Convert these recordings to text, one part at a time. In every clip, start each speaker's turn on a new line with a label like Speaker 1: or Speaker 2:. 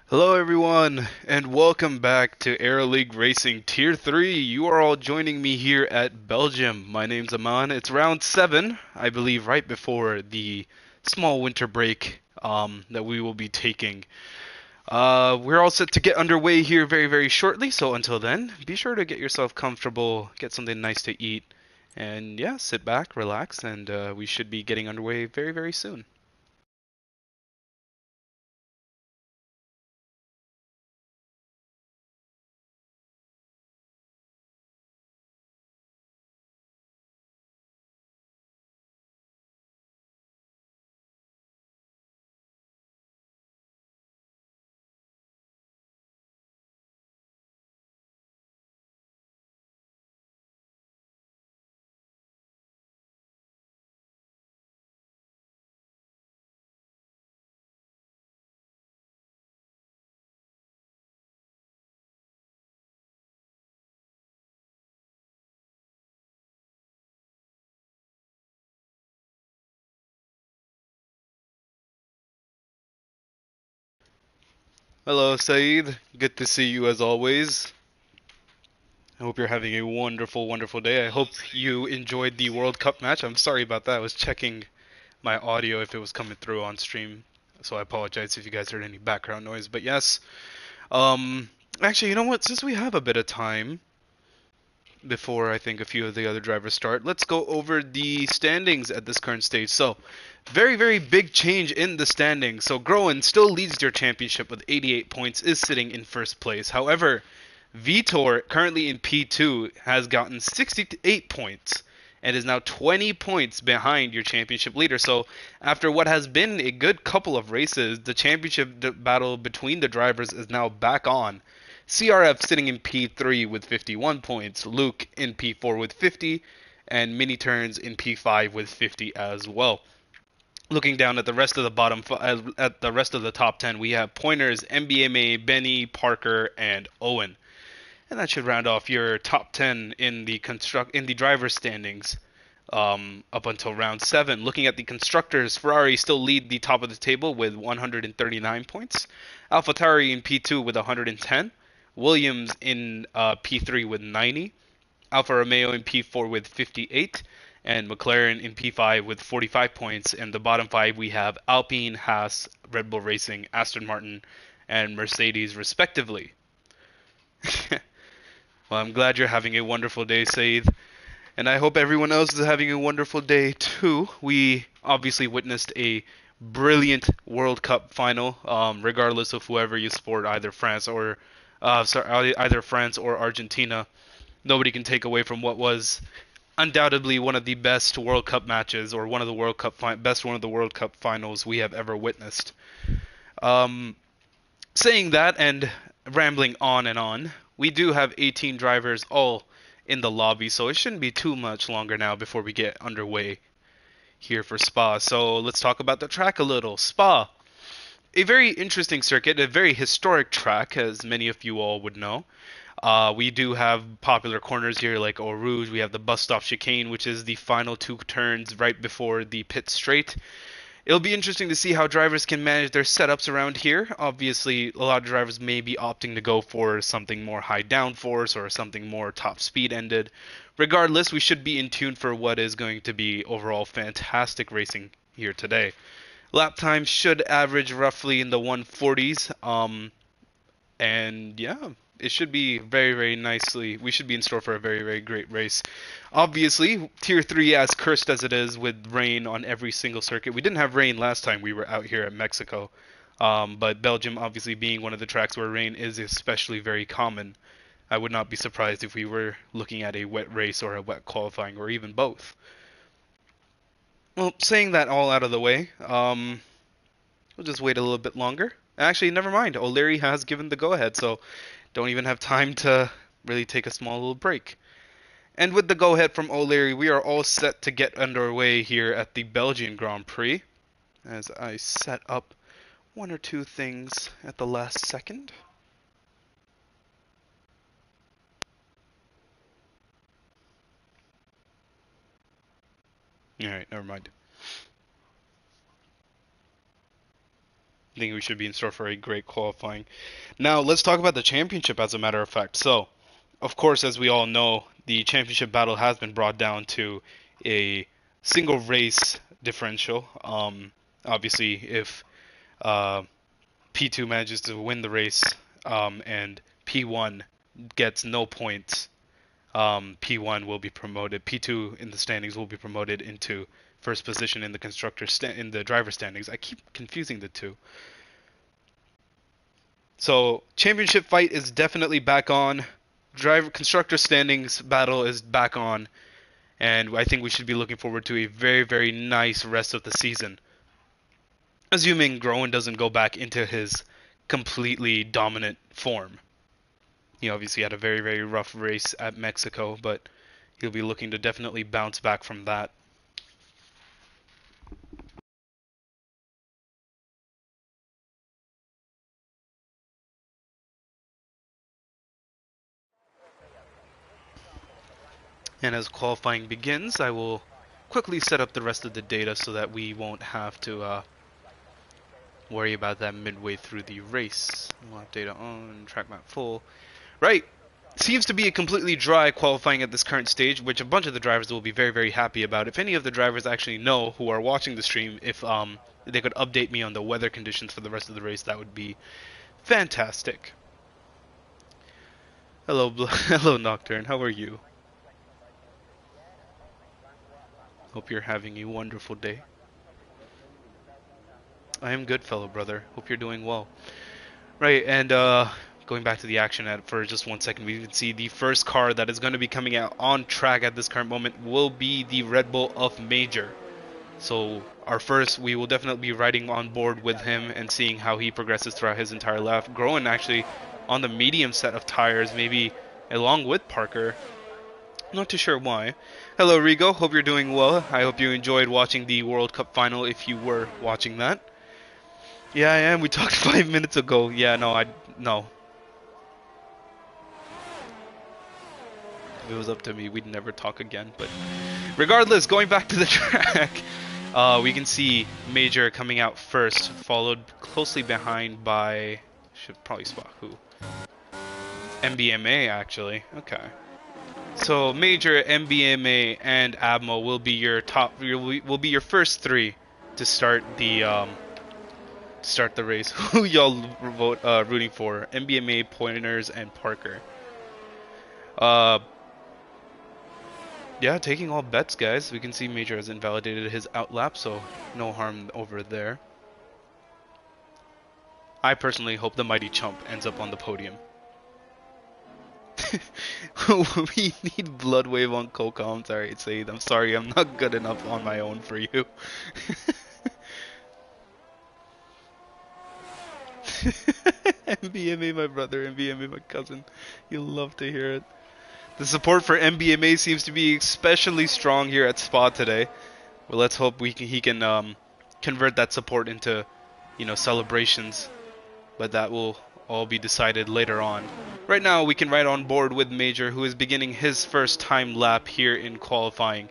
Speaker 1: Hello everyone, and welcome back to Aero League Racing Tier 3. You are all joining me here at Belgium. My name's Aman. It's round 7, I believe right before the small winter break that we will be taking. We're all set to get underway here very, very shortly, so until then, be sure to get yourself comfortable, get something nice to eat, and yeah, sit back, relax, and we should be getting underway very, very soon. Hello, Saeed. Good to see you as always. I hope you're having a wonderful, wonderful day. I hope you enjoyed the World Cup match. I'm sorry about that. I was checking my audio if it was coming through on stream, so I apologize if you guys heard any background noise. But yes, um, actually, you know what? Since we have a bit of time before I think a few of the other drivers start, let's go over the standings at this current stage. So, very, very big change in the standings. So, Groen still leads your championship with 88 points, is sitting in first place. However, Vitor, currently in P2, has gotten 68 points and is now 20 points behind your championship leader. So, after what has been a good couple of races, the championship battle between the drivers is now back on. CRF sitting in P3 with 51 points, Luke in P4 with 50, and Mini Turns in P5 with 50 as well. Looking down at the rest of the at the rest of the top 10, we have Pointers, MBMA, Benny, Parker, and Owen. And that should round off your top 10 in the driver standings up until round 7. Looking at the constructors, Ferrari still lead the top of the table with 139 points. AlphaTauri in P2 with 110. Williams in P3 with 90. Alfa Romeo in P4 with 58. And McLaren in P5 with 45 points. And the bottom 5 we have Alpine, Haas, Red Bull Racing, Aston Martin, and Mercedes respectively. Well, I'm glad you're having a wonderful day, Saeed. And I hope everyone else is having a wonderful day too. We obviously witnessed a brilliant World Cup final, regardless of whoever you support, either France or Argentina. Nobody can take away from what was undoubtedly one of the best World Cup matches, or one of the World Cup finals we have ever witnessed. Um, Saying that and rambling on and on, we do have 18 drivers all in the lobby, so it shouldn't be too much longer now before we get underway here for Spa. So let's talk about the track a little. Spa, a very interesting circuit, a very historic track, as many of you all would know. We do have popular corners here like Eau Rouge. We have the bus stop chicane, which is the final two turns right before the pit straight. It'll be interesting to see how drivers can manage their setups around here. Obviously, a lot of drivers may be opting to go for something more high downforce or something more top speed ended. Regardless, we should be in tune for what is going to be overall fantastic racing here today. Lap time should average roughly in the 140s. And yeah, it should be very, very nicely. We should be in store for a very, very great race. Obviously, Tier 3, as cursed as it is with rain on every single circuit. We didn't have rain last time we were out here at Mexico. But Belgium, obviously, being one of the tracks where rain is especially very common, I would not be surprised if we were looking at a wet race or a wet qualifying or even both. Well, saying that all out of the way, we'll just wait a little bit longer. Actually, never mind. O'Leary has given the go-ahead, so don't even have time to really take a small little break. And with the go-ahead from O'Leary, we are all set to get underway here at the Belgian Grand Prix. As I set up one or two things at the last second. Alright, never mind. I think we should be in store for a great qualifying. Now, let's talk about the championship as a matter of fact. So, of course, as we all know, the championship battle has been brought down to a single race differential. Obviously, if uh, P2 manages to win the race and P1 gets no points, P1 will be promoted. P2 in the standings will be promoted into first position in the in the driver standings. I keep confusing the two. So championship fight is definitely back on. Driver constructor standings battle is back on, and I think we should be looking forward to a very nice rest of the season. Assuming Groen doesn't go back into his completely dominant form. He obviously had a very rough race at Mexico, but he'll be looking to definitely bounce back from that. And as qualifying begins, I will quickly set up the rest of the data so that we won't have to worry about that midway through the race. We'll have data on, track map full. Right. Seems to be a completely dry qualifying at this current stage, which a bunch of the drivers will be very happy about. If any of the drivers actually know who are watching the stream, if they could update me on the weather conditions for the rest of the race, that would be fantastic. Hello, hello Nocturne. How are you? Hope you're having a wonderful day. I am good, fellow brother. Hope you're doing well. Right, and going back to the action for just 1 second, we can see the first car that is going to be coming out on track at this current moment will be the Red Bull of Major. So we will definitely be riding on board with him and seeing how he progresses throughout his entire lap. Growing actually on the medium set of tires, maybe along with Parker. Not too sure why. Hello Rigo, hope you're doing well. I hope you enjoyed watching the World Cup final if you were watching that. Yeah, I am. We talked 5 minutes ago. Yeah, no. If it was up to me, we'd never talk again. But regardless, going back to the track, we can see Major coming out first, followed closely behind by, should probably spot who. MBMA actually. Okay. So Major, MBMA, and Abmo will be your will be your first three to start the race. Who y'all rooting for? MBMA, Pointers, and Parker. Yeah, taking all bets, guys. We can see Major has invalidated his outlap, so no harm over there. I personally hope the Mighty Chump ends up on the podium. We need Blood Wave on Coca. I'm sorry, Saeed. I'm sorry, I'm not good enough on my own for you. MBMA, my brother. MBMA, my cousin. You'll love to hear it. The support for MBMA seems to be especially strong here at Spa today. Well, let's hope he can convert that support into, celebrations. But that will all be decided later on. Right now, we can ride on board with Major, who is beginning his first time lap here in qualifying.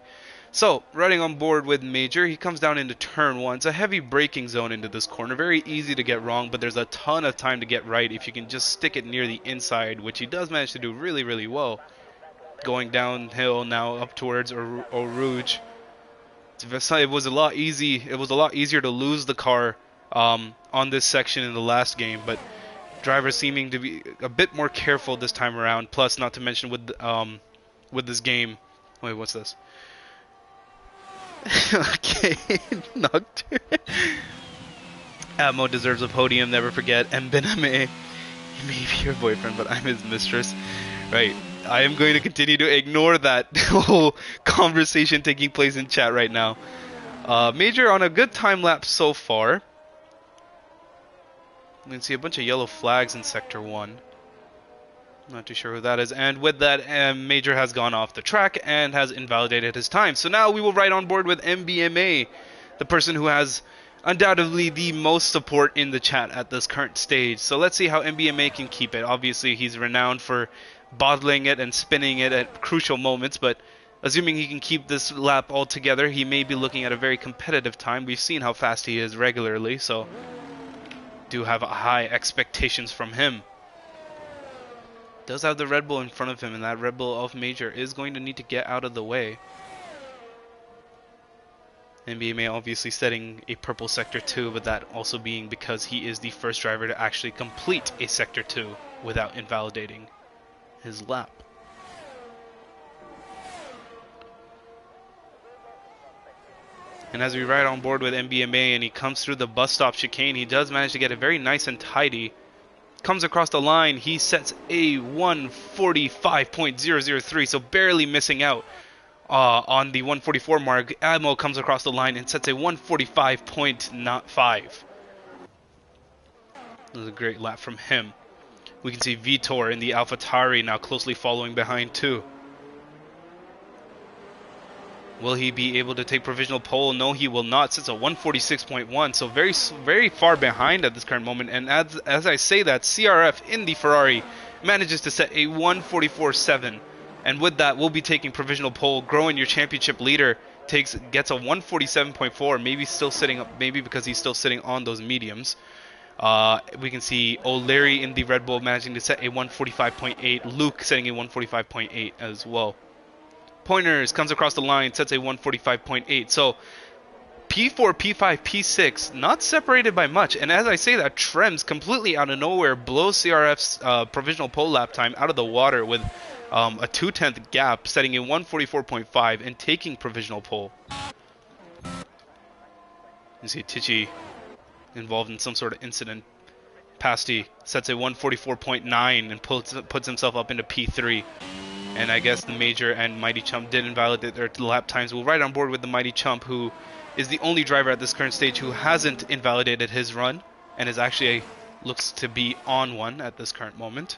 Speaker 1: So, riding on board with Major, he comes down into turn 1. It's a heavy braking zone into this corner. Very easy to get wrong, but there's a ton of time to get right if you can just stick it near the inside, which he does manage to do really well. Going downhill now up towards Eau Rouge. It was a lot easier to lose the car on this section in the last game, but drivers seeming to be a bit more careful this time around. Plus, not to mention with this game. Wait, what's this? Okay, Nocturne. Atmo deserves a podium. Never forget. Mbename. He may be your boyfriend, but I'm his mistress. Right. I am going to continue to ignore that whole conversation taking place in chat right now. Major on a good time lapse so far. You can see a bunch of yellow flags in Sector 1. Not too sure who that is. And with that, Major has gone off the track and has invalidated his time. So now we will ride on board with MBMA, the person who has undoubtedly the most support in the chat at this current stage. So let's see how MBMA can keep it. Obviously, he's renowned for bottling it and spinning it at crucial moments, but assuming he can keep this lap all together, he may be looking at a very competitive time. We've seen how fast he is regularly, so do have high expectations from him. Does have the Red Bull in front of him, and that Red Bull of Major is going to need to get out of the way. NBA obviously setting a purple Sector 2, but that also being because he is the first driver to actually complete a Sector 2 without invalidating his lap. And as we ride on board with MBMA and he comes through the bus stop chicane, he does manage to get it very nice and tidy. Comes across the line, he sets a 145.003, so barely missing out on the 144 mark. Admo comes across the line and sets a 145.5. This is a great lap from him. We can see Vitor in the AlphaTauri now closely following behind too. Will he be able to take provisional pole? No, he will not. Sits a 146.1, so very far behind at this current moment. And as I say that, CRF in the Ferrari manages to set a 144.7, and with that, we'll be taking provisional pole. Growing your championship leader gets a 147.4, maybe still sitting up, maybe because he's still sitting on those mediums. We can see O'Leary in the Red Bull managing to set a 145.8. Luke setting a 145.8 as well. Pointers comes across the line, sets a 145.8. So P4, P5, P6 not separated by much. And as I say that, Trems completely out of nowhere blows CRF's provisional pole lap time out of the water with a 2/10 gap, setting a 144.5 and taking provisional pole. You see Tichy involved in some sort of incident. Pasty sets a 144.9 and puts himself up into P3. And I guess the Major and Mighty Chump did invalidate their lap times. We'll ride on board with the Mighty Chump, who is the only driver at this current stage who hasn't invalidated his run and is actually looks to be on one at this current moment.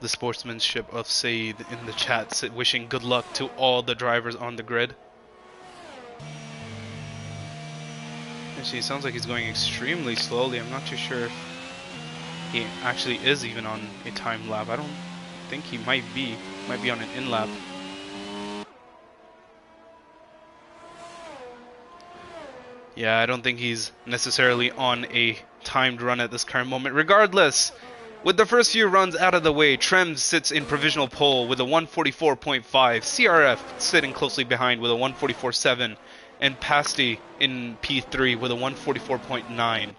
Speaker 1: The sportsmanship of Saeed in the chat wishing good luck to all the drivers on the grid. Actually, it sounds like he's going extremely slowly. I'm not too sure if he actually is even on a time lap. I don't think he might be on an in lap. Yeah, I don't think he's necessarily on a timed run at this current moment. Regardless, with the first few runs out of the way, Trems sits in provisional pole with a 144.5. CRF sitting closely behind with a 144.7, and Pasty in P3 with a 144.9.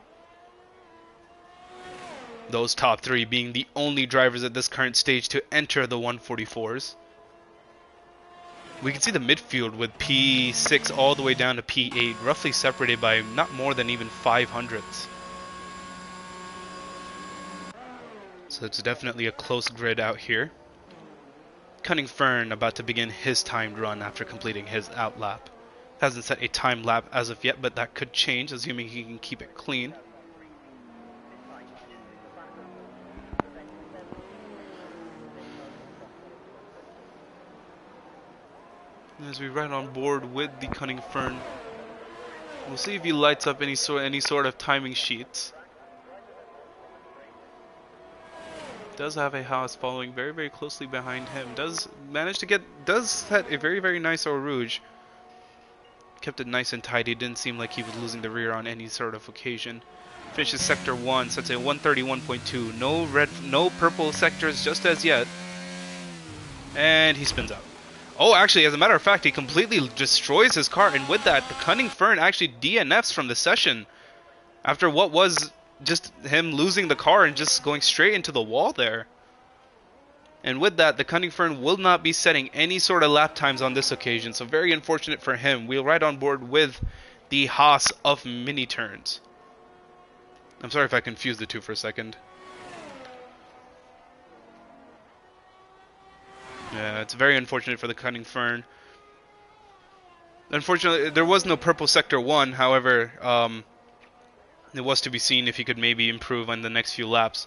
Speaker 1: Those top three being the only drivers at this current stage to enter the 144s. We can see the midfield with P6 all the way down to P8, roughly separated by not more than even 500ths. So it's definitely a close grid out here. Cunning Fern about to begin his timed run after completing his outlap. Hasn't set a time lap as of yet, but that could change, assuming he can keep it clean. As we ride on board with the Cunning Fern, we'll see if he lights up any sort of timing sheets. Does have a Haas following very closely behind him. Does set a very nice Eau Rouge. Kept it nice and tidy. Didn't seem like he was losing the rear on any sort of occasion. Finishes sector 1, sets a 131.2. No purple sectors just as yet. And he spins out. Oh, actually, as a matter of fact, he completely destroys his car, and with that, the Cunning Fern actually DNFs from the session after what was just him losing the car and just going straight into the wall there. And with that, the Cunning Fern will not be setting any sort of lap times on this occasion, so very unfortunate for him. We'll ride on board with the Haas of mini turns. I'm sorry if I confused the two for a second. Yeah, it's very unfortunate for the Cunning Fern. Unfortunately, there was no purple sector 1, however, it was to be seen if he could maybe improve on the next few laps.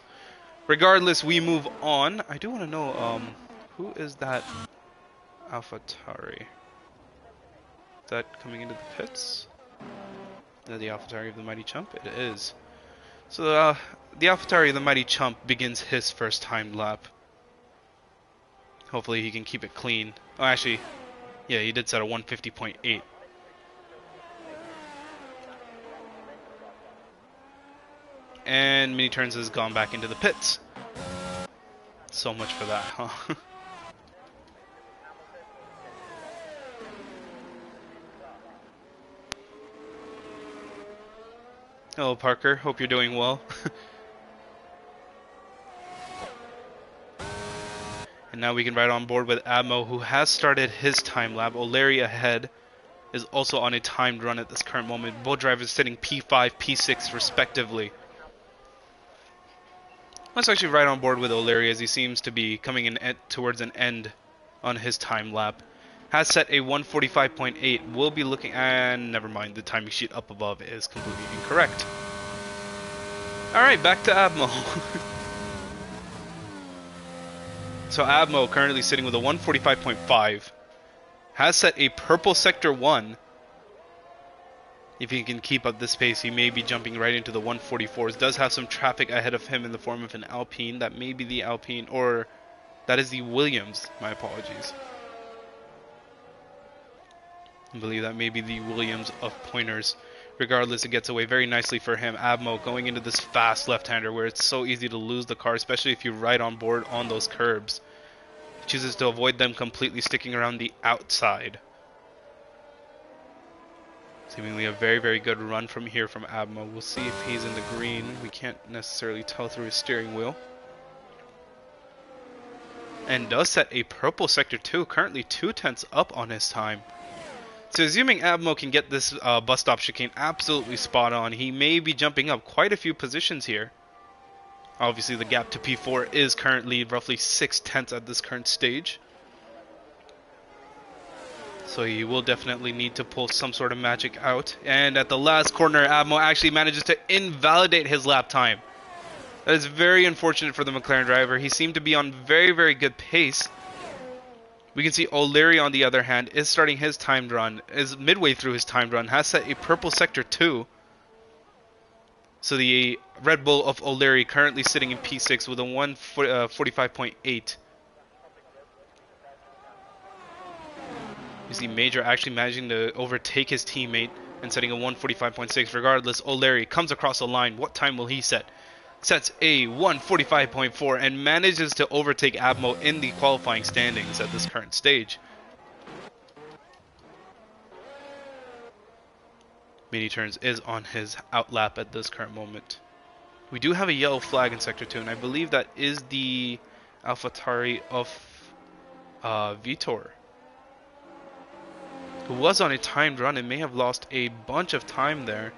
Speaker 1: Regardless, we move on. I do want to know, who is that AlphaTauri? Is that coming into the pits? Is that the AlphaTauri of the Mighty Chump? It is. So, the AlphaTauri of the Mighty Chump begins his first timed lap. Hopefully he can keep it clean. Oh, actually, yeah, he did set a 150.8. and Mini Turns has gone back into the pits. So much for that, huh? Hello, Parker. Hope you're doing well. And now we can ride on board with Admo, who has started his time lap. O'Leary ahead is also on a timed run at this current moment. Both drivers sitting P5, P6 respectively. Let's actually ride on board with O'Leary as he seems to be coming in towards an end on his time lap. Has set a 145.8. We'll be looking, and never mind, the timing sheet up above is completely incorrect. Alright, back to Admo. So Admo currently sitting with a 145.5. Has set a purple sector 1. If he can keep up this pace, he may be jumping right into the 144s. Does have some traffic ahead of him in the form of an Alpine. That may be the Alpine, or that is the Williams. My apologies. I believe that may be the Williams of pointers. Regardless, it gets away very nicely for him. Admo going into this fast left-hander where it's so easy to lose the car, especially if you ride on board on those curbs. He chooses to avoid them completely, sticking around the outside. Seemingly a very, very good run from here from Admo. We'll see if he's in the green. We can't necessarily tell through his steering wheel. And does set a purple sector 2, currently 2/10 up on his time. So assuming Admo can get this bus stop chicane absolutely spot on, he may be jumping up quite a few positions here. Obviously the gap to P4 is currently roughly 6/10 at this current stage. So he will definitely need to pull some sort of magic out. And at the last corner, Admo actually manages to invalidate his lap time. That is very unfortunate for the McLaren driver. He seemed to be on very, very good pace. We can see O'Leary, on the other hand, is starting his timed run, is midway through his timed run, has set a purple sector 2. So the Red Bull of O'Leary currently sitting in P6 with a 145.8. You see Major actually managing to overtake his teammate and setting a 145.6. Regardless, O'Leary comes across the line. What time will he set? Sets a 145.4 and manages to overtake Admo in the qualifying standings at this current stage. Mini Turns is on his outlap at this current moment. We do have a yellow flag in Sector 2, and I believe that is the AlphaTauri of Vitor, who was on a timed run and may have lost a bunch of time there.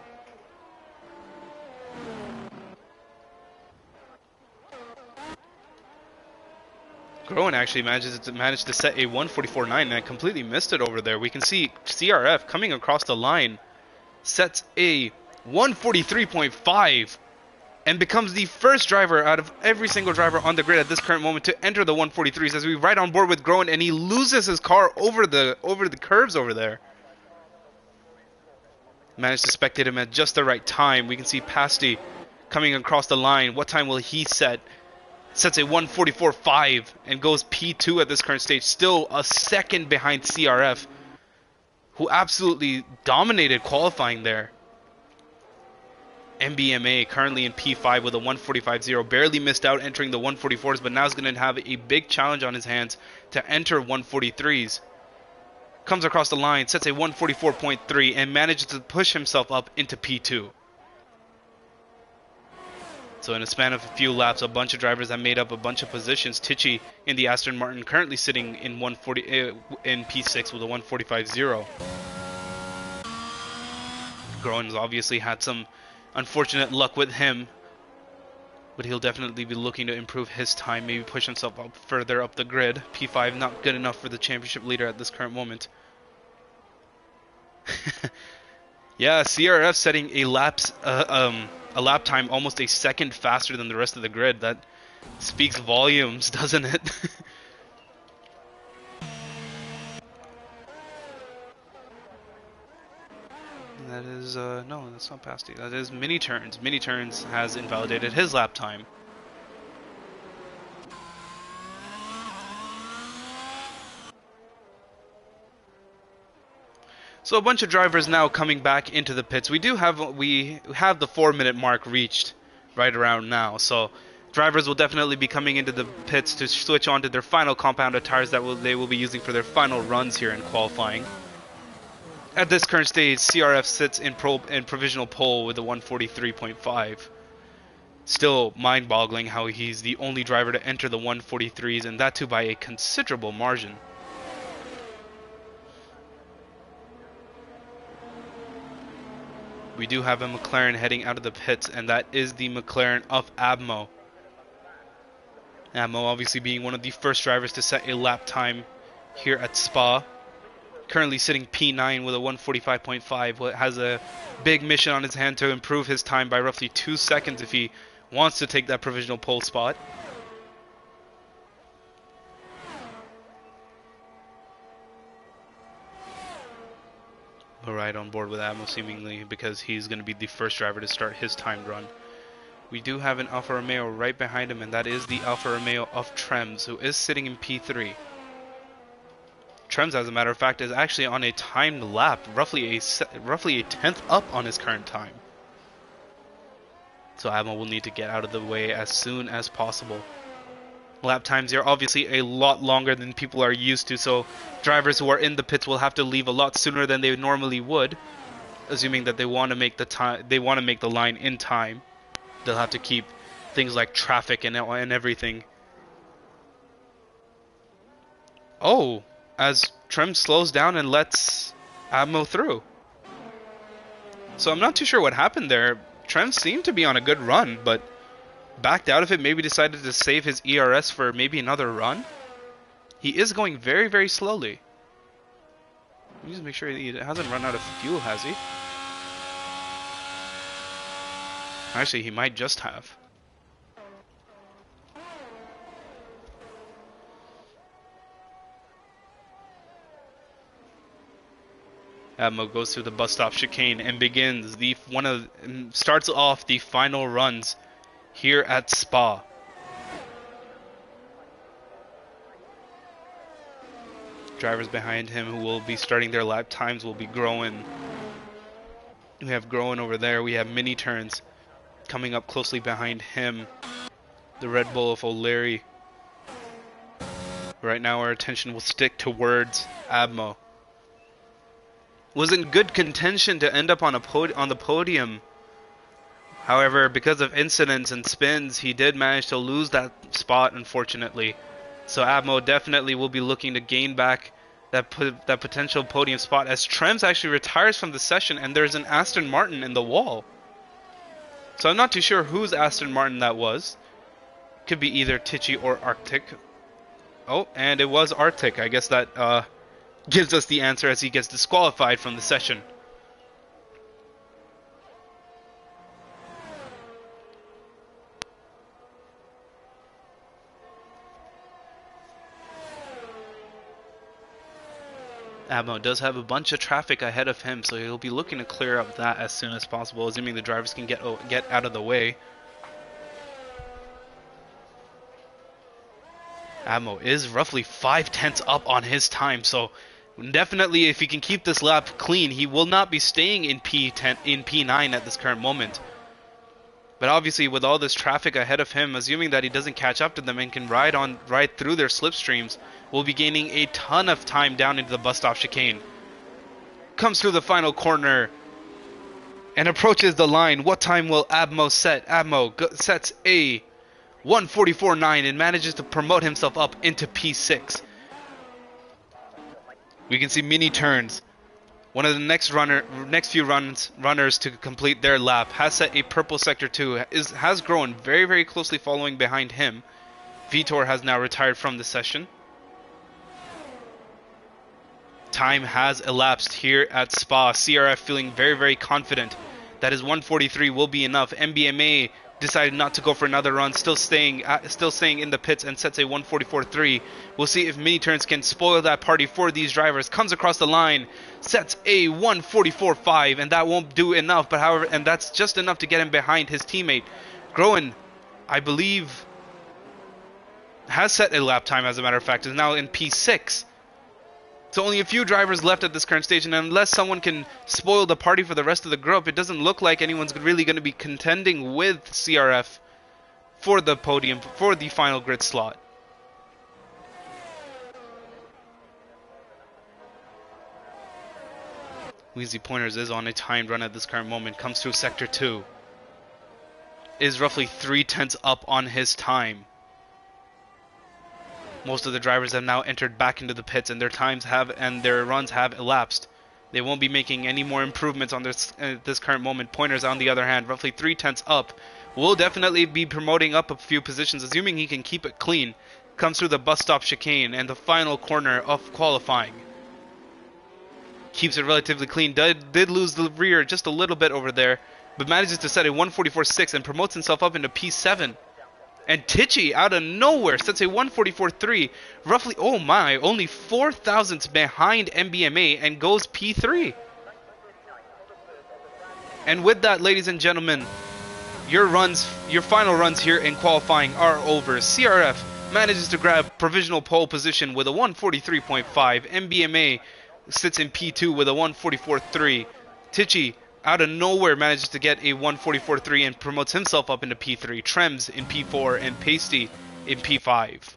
Speaker 1: Groen actually managed to set a 144.9 and I completely missed it over there. We can see CRF coming across the line, sets a 143.5 and becomes the first driver out of every single driver on the grid at this current moment to enter the 143s as we ride on board with Groen, and he loses his car over the curves over there. Managed to spectate him at just the right time. We can see Pasty coming across the line. What time will he set? Sets a 144.5 and goes P2 at this current stage. Still a second behind CRF, who absolutely dominated qualifying there. MBMA currently in P5 with a 145.0. Barely missed out entering the 144s, but now is going to have a big challenge on his hands to enter 143s. Comes across the line, sets a 144.3 and manages to push himself up into P2. So in a span of a few laps, a bunch of drivers have made up a bunch of positions. Tichy in the Aston Martin currently sitting in in P6 with a 145.0. Groen's obviously had some unfortunate luck with him, but he'll definitely be looking to improve his time, maybe push himself up further up the grid. P5 not good enough for the championship leader at this current moment. Yeah, CRF setting a lap time almost a second faster than the rest of the grid. That speaks volumes, doesn't it? That is, no, that's not Pasty. That is Mini Turns. Mini Turns has invalidated his lap time. So a bunch of drivers now coming back into the pits. We have the 4-minute mark reached right around now. So drivers will definitely be coming into the pits to switch on to their final compounded tires that they will be using for their final runs here in qualifying. At this current stage, CRF sits in provisional pole with a 143.5. Still mind-boggling how he's the only driver to enter the 143s, and that too by a considerable margin. We do have a McLaren heading out of the pits, and that is the McLaren of Abmo. Abmo obviously being one of the first drivers to set a lap time here at Spa. Currently sitting P9 with a 145.5. Has a big mission on his hand to improve his time by roughly 2 seconds if he wants to take that provisional pole spot. We're right on board with Abmo seemingly because he's going to be the first driver to start his timed run. We do have an Alfa Romeo right behind him, and that is the Alfa Romeo of Trems, who is sitting in P3. Trems, as a matter of fact, is actually on a timed lap, roughly a tenth up on his current time. So Abmo will need to get out of the way as soon as possible. Lap times are obviously a lot longer than people are used to, so drivers who are in the pits will have to leave a lot sooner than they normally would, assuming that they want to make the line in time. They'll have to keep things like traffic and everything. Oh, as Trem slows down and lets Abmo through. So I'm not too sure what happened there. Trem seemed to be on a good run, but backed out of it, maybe decided to save his ERS for maybe another run. He is going very, very slowly. Let me just make sure he hasn't run out of fuel, has he? Actually, he might just have. Abmo goes through the bus stop chicane and begins starts off the final runs here at Spa. Drivers behind him who will be starting their lap times will be growing. We have Growing over there. We have Mini Turns coming up closely behind him. The Red Bull of O'Leary. Right now our attention will stick towards Abmo. Was in good contention to end up on the podium. However, because of incidents and spins, he did manage to lose that spot, unfortunately. So Abmo definitely will be looking to gain back that potential podium spot as Trems actually retires from the session and there's an Aston Martin in the wall. So I'm not too sure whose Aston Martin that was. Could be either Tichy or Arctic. Oh, and it was Arctic. I guess that gives us the answer as he gets disqualified from the session. Abmo does have a bunch of traffic ahead of him, so he'll be looking to clear up that as soon as possible, assuming the drivers can get out of the way. Abmo is roughly 5/10 up on his time, so definitely if he can keep this lap clean, he will not be staying in P9 at this current moment. But obviously with all this traffic ahead of him, assuming that he doesn't catch up to them and can ride through their slipstreams, will be gaining a ton of time down into the bus stop chicane. Comes through the final corner and approaches the line. What time will Abmo set? Abmo sets a 1:44.9 and manages to promote himself up into P6. We can see Mini Turns. One of the next few runners to complete their lap has set a purple sector 2. Has grown very, very closely following behind him. Vitor has now retired from the session. Time has elapsed here at Spa. CRF feeling very, very confident that his 143 will be enough. MBMA decided not to go for another run, still staying in the pits and sets a 144.3. We'll see if Mini Turns can spoil that party for these drivers. Comes across the line, sets a 144.5, and that won't do enough. But however, and that's just enough to get him behind his teammate. Groen, I believe, has set a lap time. As a matter of fact, is now in P6. So only a few drivers left at this current stage, and unless someone can spoil the party for the rest of the group, it doesn't look like anyone's really going to be contending with CRF for the podium, for the final grid slot. Wheezy Pointers is on a timed run at this current moment, comes through Sector 2. Is roughly 3/10 up on his time. Most of the drivers have now entered back into the pits, and their times have and their runs have elapsed. They won't be making any more improvements on this current moment. Pointers, on the other hand, roughly 3/10 up, will definitely be promoting up a few positions, assuming he can keep it clean. Comes through the bus stop chicane and the final corner of qualifying. Keeps it relatively clean. Did lose the rear just a little bit over there, but manages to set a 144.6 and promotes himself up into P7. And Tichy, out of nowhere, sets a 144.3, roughly, oh my, only 4 thousandths behind MBMA and goes P3. And with that, ladies and gentlemen, your final runs here in qualifying are over. CRF manages to grab provisional pole position with a 143.5. MBMA sits in P2 with a 144.3. Tichy, out of nowhere, manages to get a 144.3 and promotes himself up into P3. Trems in P4 and Pasty in P5.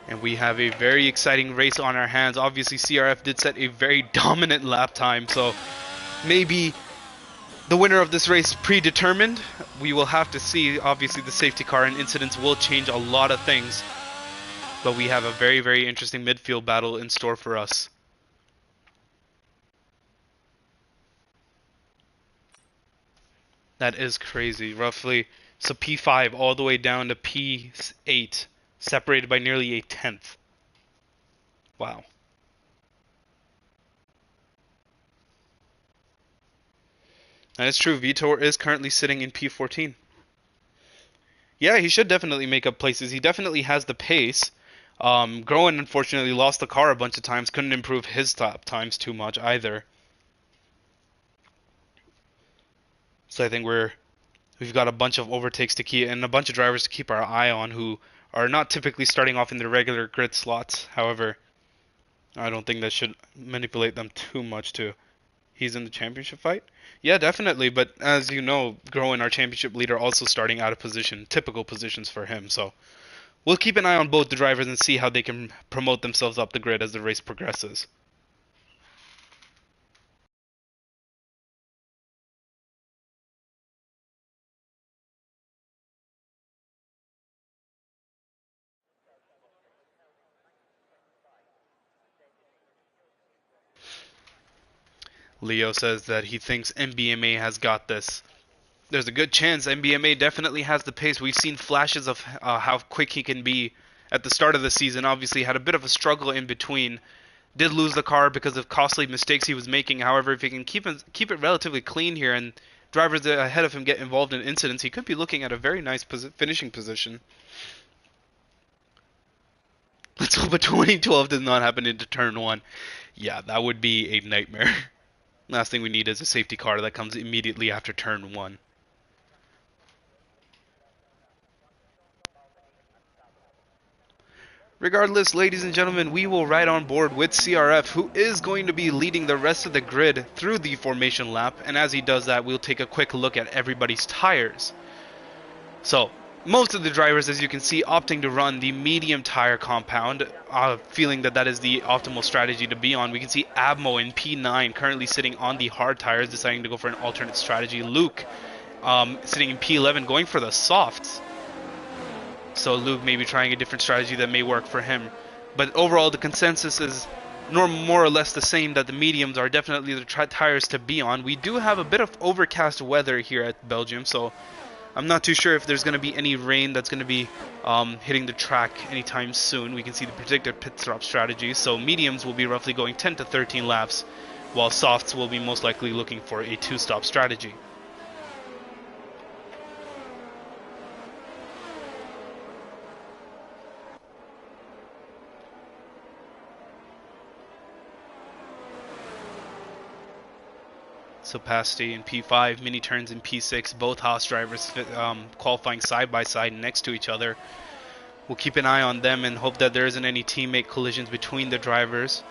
Speaker 1: And we have a very exciting race on our hands. Obviously, CRF did set a very dominant lap time, so maybe the winner of this race predetermined. We will have to see. Obviously, the safety car and incidents will change a lot of things. But we have a very, very interesting midfield battle in store for us. That is crazy. Roughly, so P5 all the way down to P8, separated by nearly a tenth. Wow. And it's true, Vitor is currently sitting in P14. Yeah, he should definitely make up places. He definitely has the pace. Groen unfortunately lost the car a bunch of times, couldn't improve his top times too much either. So I think we've got a bunch of overtakes to keep and a bunch of drivers to keep our eye on who are not typically starting off in the regular grid slots. However, I don't think that should manipulate them too much too. He's in the championship fight? Yeah, definitely, but as you know, Groen, our championship leader, also starting out of position, typical positions for him, so we'll keep an eye on both the drivers and see how they can promote themselves up the grid as the race progresses. Leo says that he thinks MBMA has got this. There's a good chance MBMA definitely has the pace. We've seen flashes of how quick he can be at the start of the season. Obviously had a bit of a struggle in between. Did lose the car because of costly mistakes he was making. However, if he can keep it relatively clean here and drivers ahead of him get involved in incidents, he could be looking at a very nice finishing position. Let's hope a 2012 does not happen into turn 1. Yeah, that would be a nightmare. Last thing we need is a safety car that comes immediately after turn 1. Regardless, ladies and gentlemen, we will ride on board with CRF, who is going to be leading the rest of the grid through the formation lap, and as he does that, we'll take a quick look at everybody's tires. So, most of the drivers, as you can see, opting to run the medium tire compound, feeling that is the optimal strategy to be on. We can see Abmo in P9 currently sitting on the hard tires, deciding to go for an alternate strategy. Luke sitting in P11 going for the softs. So Luke may be trying a different strategy that may work for him. But overall, the consensus is more or less the same, that the mediums are definitely the tires to be on. We do have a bit of overcast weather here at Belgium, so I'm not too sure if there's going to be any rain that's going to be hitting the track anytime soon. We can see the predicted pit stop strategies. So mediums will be roughly going 10 to 13 laps, while softs will be most likely looking for a 2-stop strategy. So Pasty in P5, mini turns in P6, both Haas drivers qualifying side by side next to each other. We'll keep an eye on them and hope that there isn't any teammate collisions between the drivers.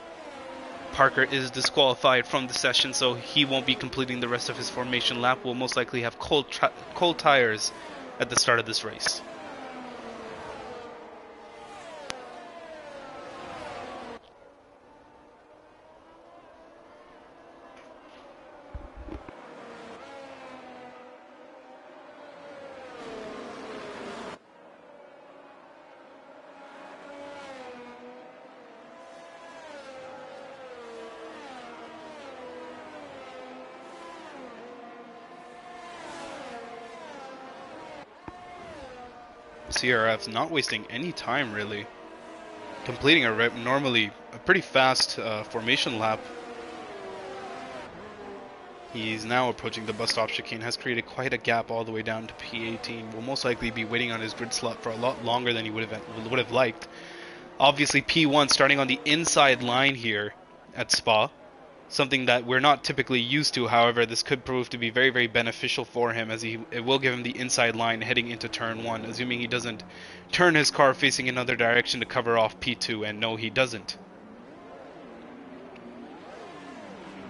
Speaker 1: Parker is disqualified from the session, so he won't be completing the rest of his formation lap. We'll most likely have cold tires at the start of this race. CRF's not wasting any time really. Completing normally a pretty fast formation lap. He's now approaching the bus stop chicane, has created quite a gap all the way down to P18. Will most likely be waiting on his grid slot for a lot longer than he would have liked. Obviously P1 starting on the inside line here at Spa. Something that we're not typically used to. However, this could prove to be very, very beneficial for him, as it will give him the inside line heading into turn 1, assuming he doesn't turn his car facing another direction to cover off P2, and no, he doesn't.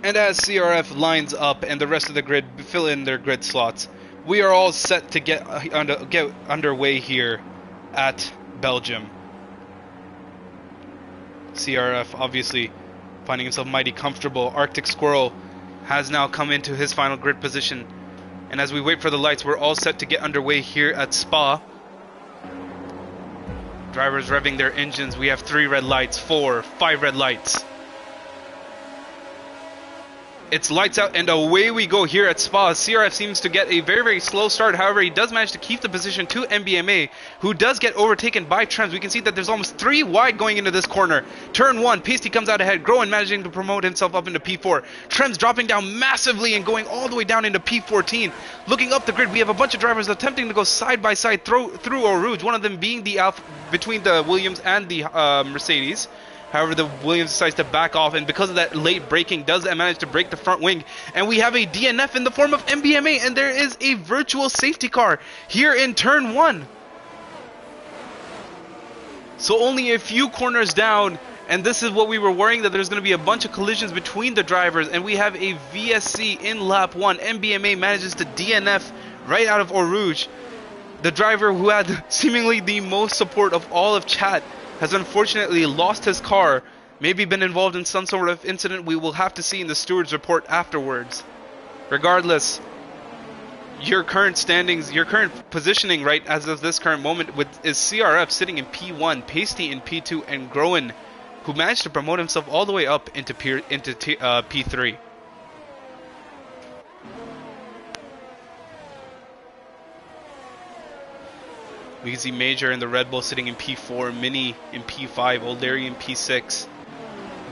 Speaker 1: And as CRF lines up and the rest of the grid fill in their grid slots, we are all set to get underway here at Belgium. CRF obviously finding himself mighty comfortable. Arctic Squirrel has now come into his final grid position. And as we wait for the lights, we're all set to get underway here at Spa. Drivers revving their engines. We have 3 red lights, 4, 5 red lights. It's lights out and away we go here at Spa. CRF seems to get a very, very slow start. However, he does manage to keep the position to MBMA, who does get overtaken by Trems. We can see that there's almost 3 wide going into this corner. Turn 1, Pasty comes out ahead. Groen managing to promote himself up into P4. Trems dropping down massively and going all the way down into P14. Looking up the grid, we have a bunch of drivers attempting to go side by side through Eau Rouge, one of them being the between the Williams and the Mercedes. However, the Williams decides to back off, and because of that late braking, does manage to break the front wing. And we have a DNF in the form of MBMA, and there is a virtual safety car here in turn 1. So only a few corners down, and this is what we were worrying, that there's going to be a bunch of collisions between the drivers, and we have a VSC in lap 1. MBMA manages to DNF right out of Eau Rouge. The driver who had seemingly the most support of all of chat has unfortunately lost his car, maybe been involved in some sort of incident. We will have to see in the steward's report afterwards. Regardless, your current standings, your current positioning right as of this current moment is CRF sitting in P1, Pasty in P2, and Groen, who managed to promote himself all the way up into P3. We can see Major and the Red Bull sitting in P4, Mini in P5, O'Leary in P6,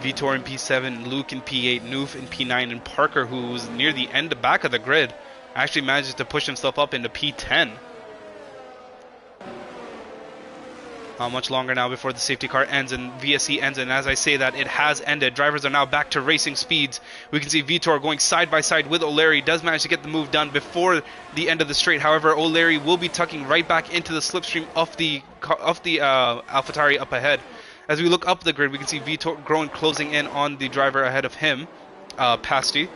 Speaker 1: Vitor in P7, Luke in P8, Noof in P9, and Parker, who was near the back of the grid, actually manages to push himself up into P10. How much longer now before the safety car ends and VSC ends? And as I say that, it has ended. Drivers are now back to racing speeds. We can see Vitor going side by side with O'Leary. Does manage to get the move done before the end of the straight. However, O'Leary will be tucking right back into the slipstream of the AlphaTauri up ahead. As we look up the grid, we can see Vitor Groen closing in on the driver ahead of him, Pasty.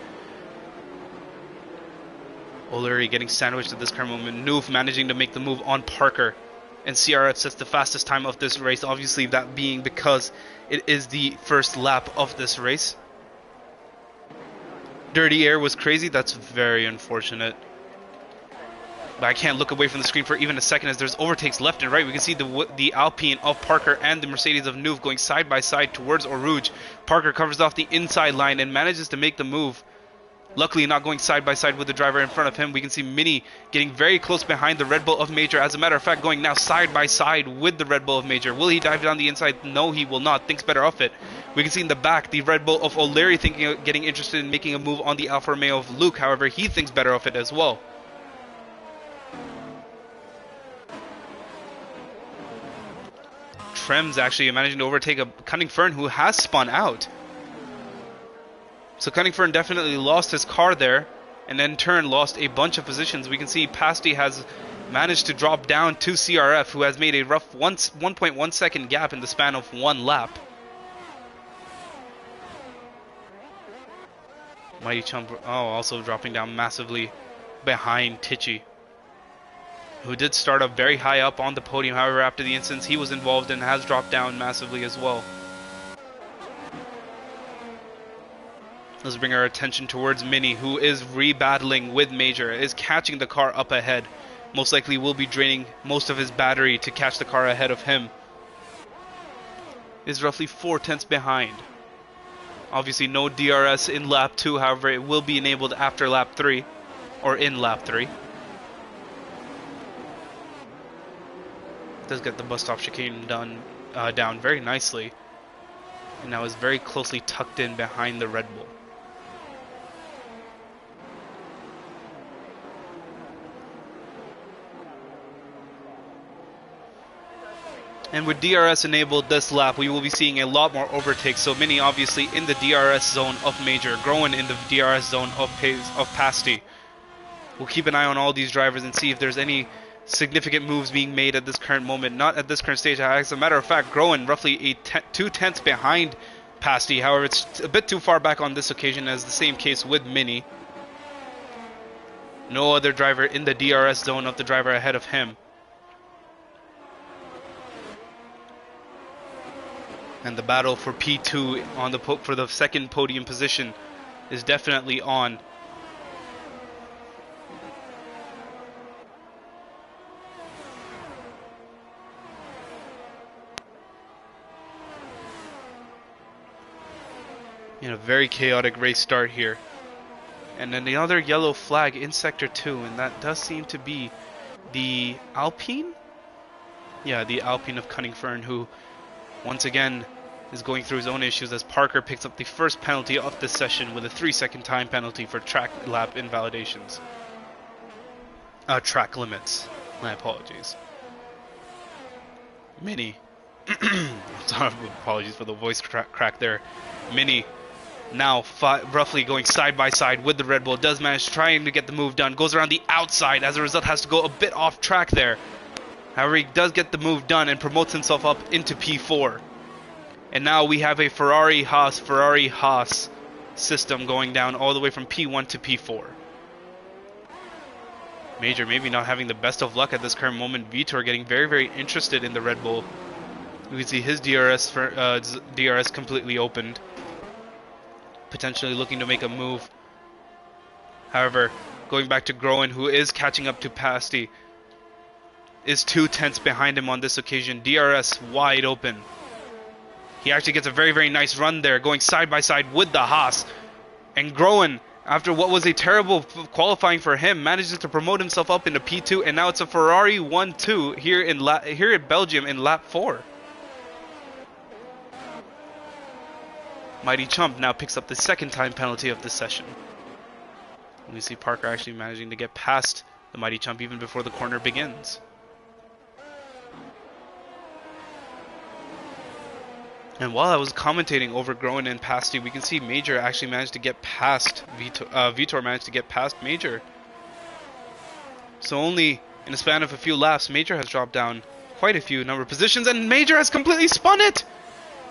Speaker 1: O'Leary getting sandwiched at this current moment. Noof managing to make the move on Parker. And CRF sets the fastest time of this race, obviously that being because it is the first lap of this race. Dirty air was crazy. That's very unfortunate. But I can't look away from the screen for even a second as there's overtakes left and right. We can see the Alpine of Parker and the Mercedes of Noof going side by side towards Eau Rouge. Parker covers off the inside line and manages to make the move. Luckily not going side by side with the driver in front of him. We can see Mini getting very close behind the Red Bull of Major. As a matter of fact, going now side by side with the Red Bull of Major. Will he dive down the inside? No, he will not. Thinks better of it. We can see in the back the Red Bull of O'Leary getting interested in making a move on the Alfa Romeo of Luke. However, he thinks better of it as well. Trems actually managing to overtake a Cunning Fern who has spun out. So Cunning Fern definitely lost his car there, and in turn lost a bunch of positions. We can see Pasty has managed to drop down to CRF, who has made a rough 1.1 second gap in the span of one lap. Mighty Chump, also dropping down massively behind Tichy, who did start up very high up on the podium. However, after the incidents he was involved in, has dropped down massively as well. Let's bring our attention towards Mini, who is rebattling with Major, is catching the car up ahead. Most likely will be draining most of his battery to catch the car ahead of him. Is roughly 4 tenths behind. Obviously no DRS in lap 2, however it will be enabled after lap 3, or in lap 3. Does get the bus stop chicane down very nicely. And now is very closely tucked in behind the Red Bull. And with DRS enabled this lap, we will be seeing a lot more overtakes. So Mini obviously in the DRS zone of Major, Groen in the DRS zone of Pasty. We'll keep an eye on all these drivers and see if there's any significant moves being made at this current moment. Not at this current stage. As a matter of fact, Groen roughly 2 tenths behind Pasty. However, it's a bit too far back on this occasion, as the same case with Mini. No other driver in the DRS zone of the driver ahead of him. And the battle for P2 on for the second podium position is definitely on. In a very chaotic race start here. And then another yellow flag in Sector 2, and that does seem to be the Alpine? Yeah, the Alpine of Cunningfern, who once again is going through his own issues as Parker picks up the first penalty of this session with a 3-second time penalty for track lap invalidations. Track limits. My apologies. Mini. Sorry, apologies for the voice crack there. Mini now roughly going side by side with the Red Bull. Does manage trying to get the move done. Goes around the outside. As a result, has to go a bit off track there. However, he does get the move done and promotes himself up into P4. And now we have a Ferrari-Haas system going down all the way from P1 to P4. Major maybe not having the best of luck at this current moment. Vitor getting very, very interested in the Red Bull. You can see his DRS completely opened. Potentially looking to make a move. However, going back to Groen, who is catching up to Pasty, is 2 tenths behind him on this occasion. DRS wide open. He actually gets a very, very nice run there, going side by side with the Haas. And Groen, after what was a terrible qualifying for him, manages to promote himself up into P2, and now it's a Ferrari 1-2 here in Belgium in lap 4. Mighty Chump now picks up the second time penalty of this session. We see Parker actually managing to get past the Mighty Chump even before the corner begins. And while I was commentating over Groen and Pasty, we can see Major actually managed to get past Vitor managed to get past Major. So only in a span of a few laps, Major has dropped down quite a few number of positions, and Major has completely spun it!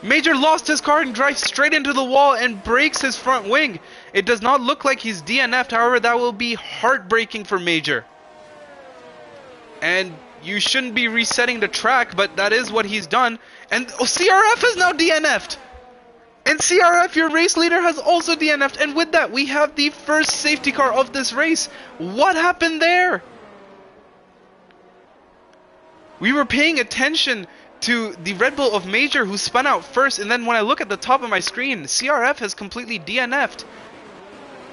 Speaker 1: Major lost his car and drives straight into the wall and breaks his front wing. It does not look like he's DNF'd, however, that will be heartbreaking for Major. And you shouldn't be resetting the track, but that is what he's done. And CRF is now DNF'd! And CRF, your race leader, has also DNF'd. And with that, we have the first safety car of this race. What happened there? We were paying attention to the Red Bull of Major, who spun out first, and then when I look at the top of my screen, CRF has completely DNF'd.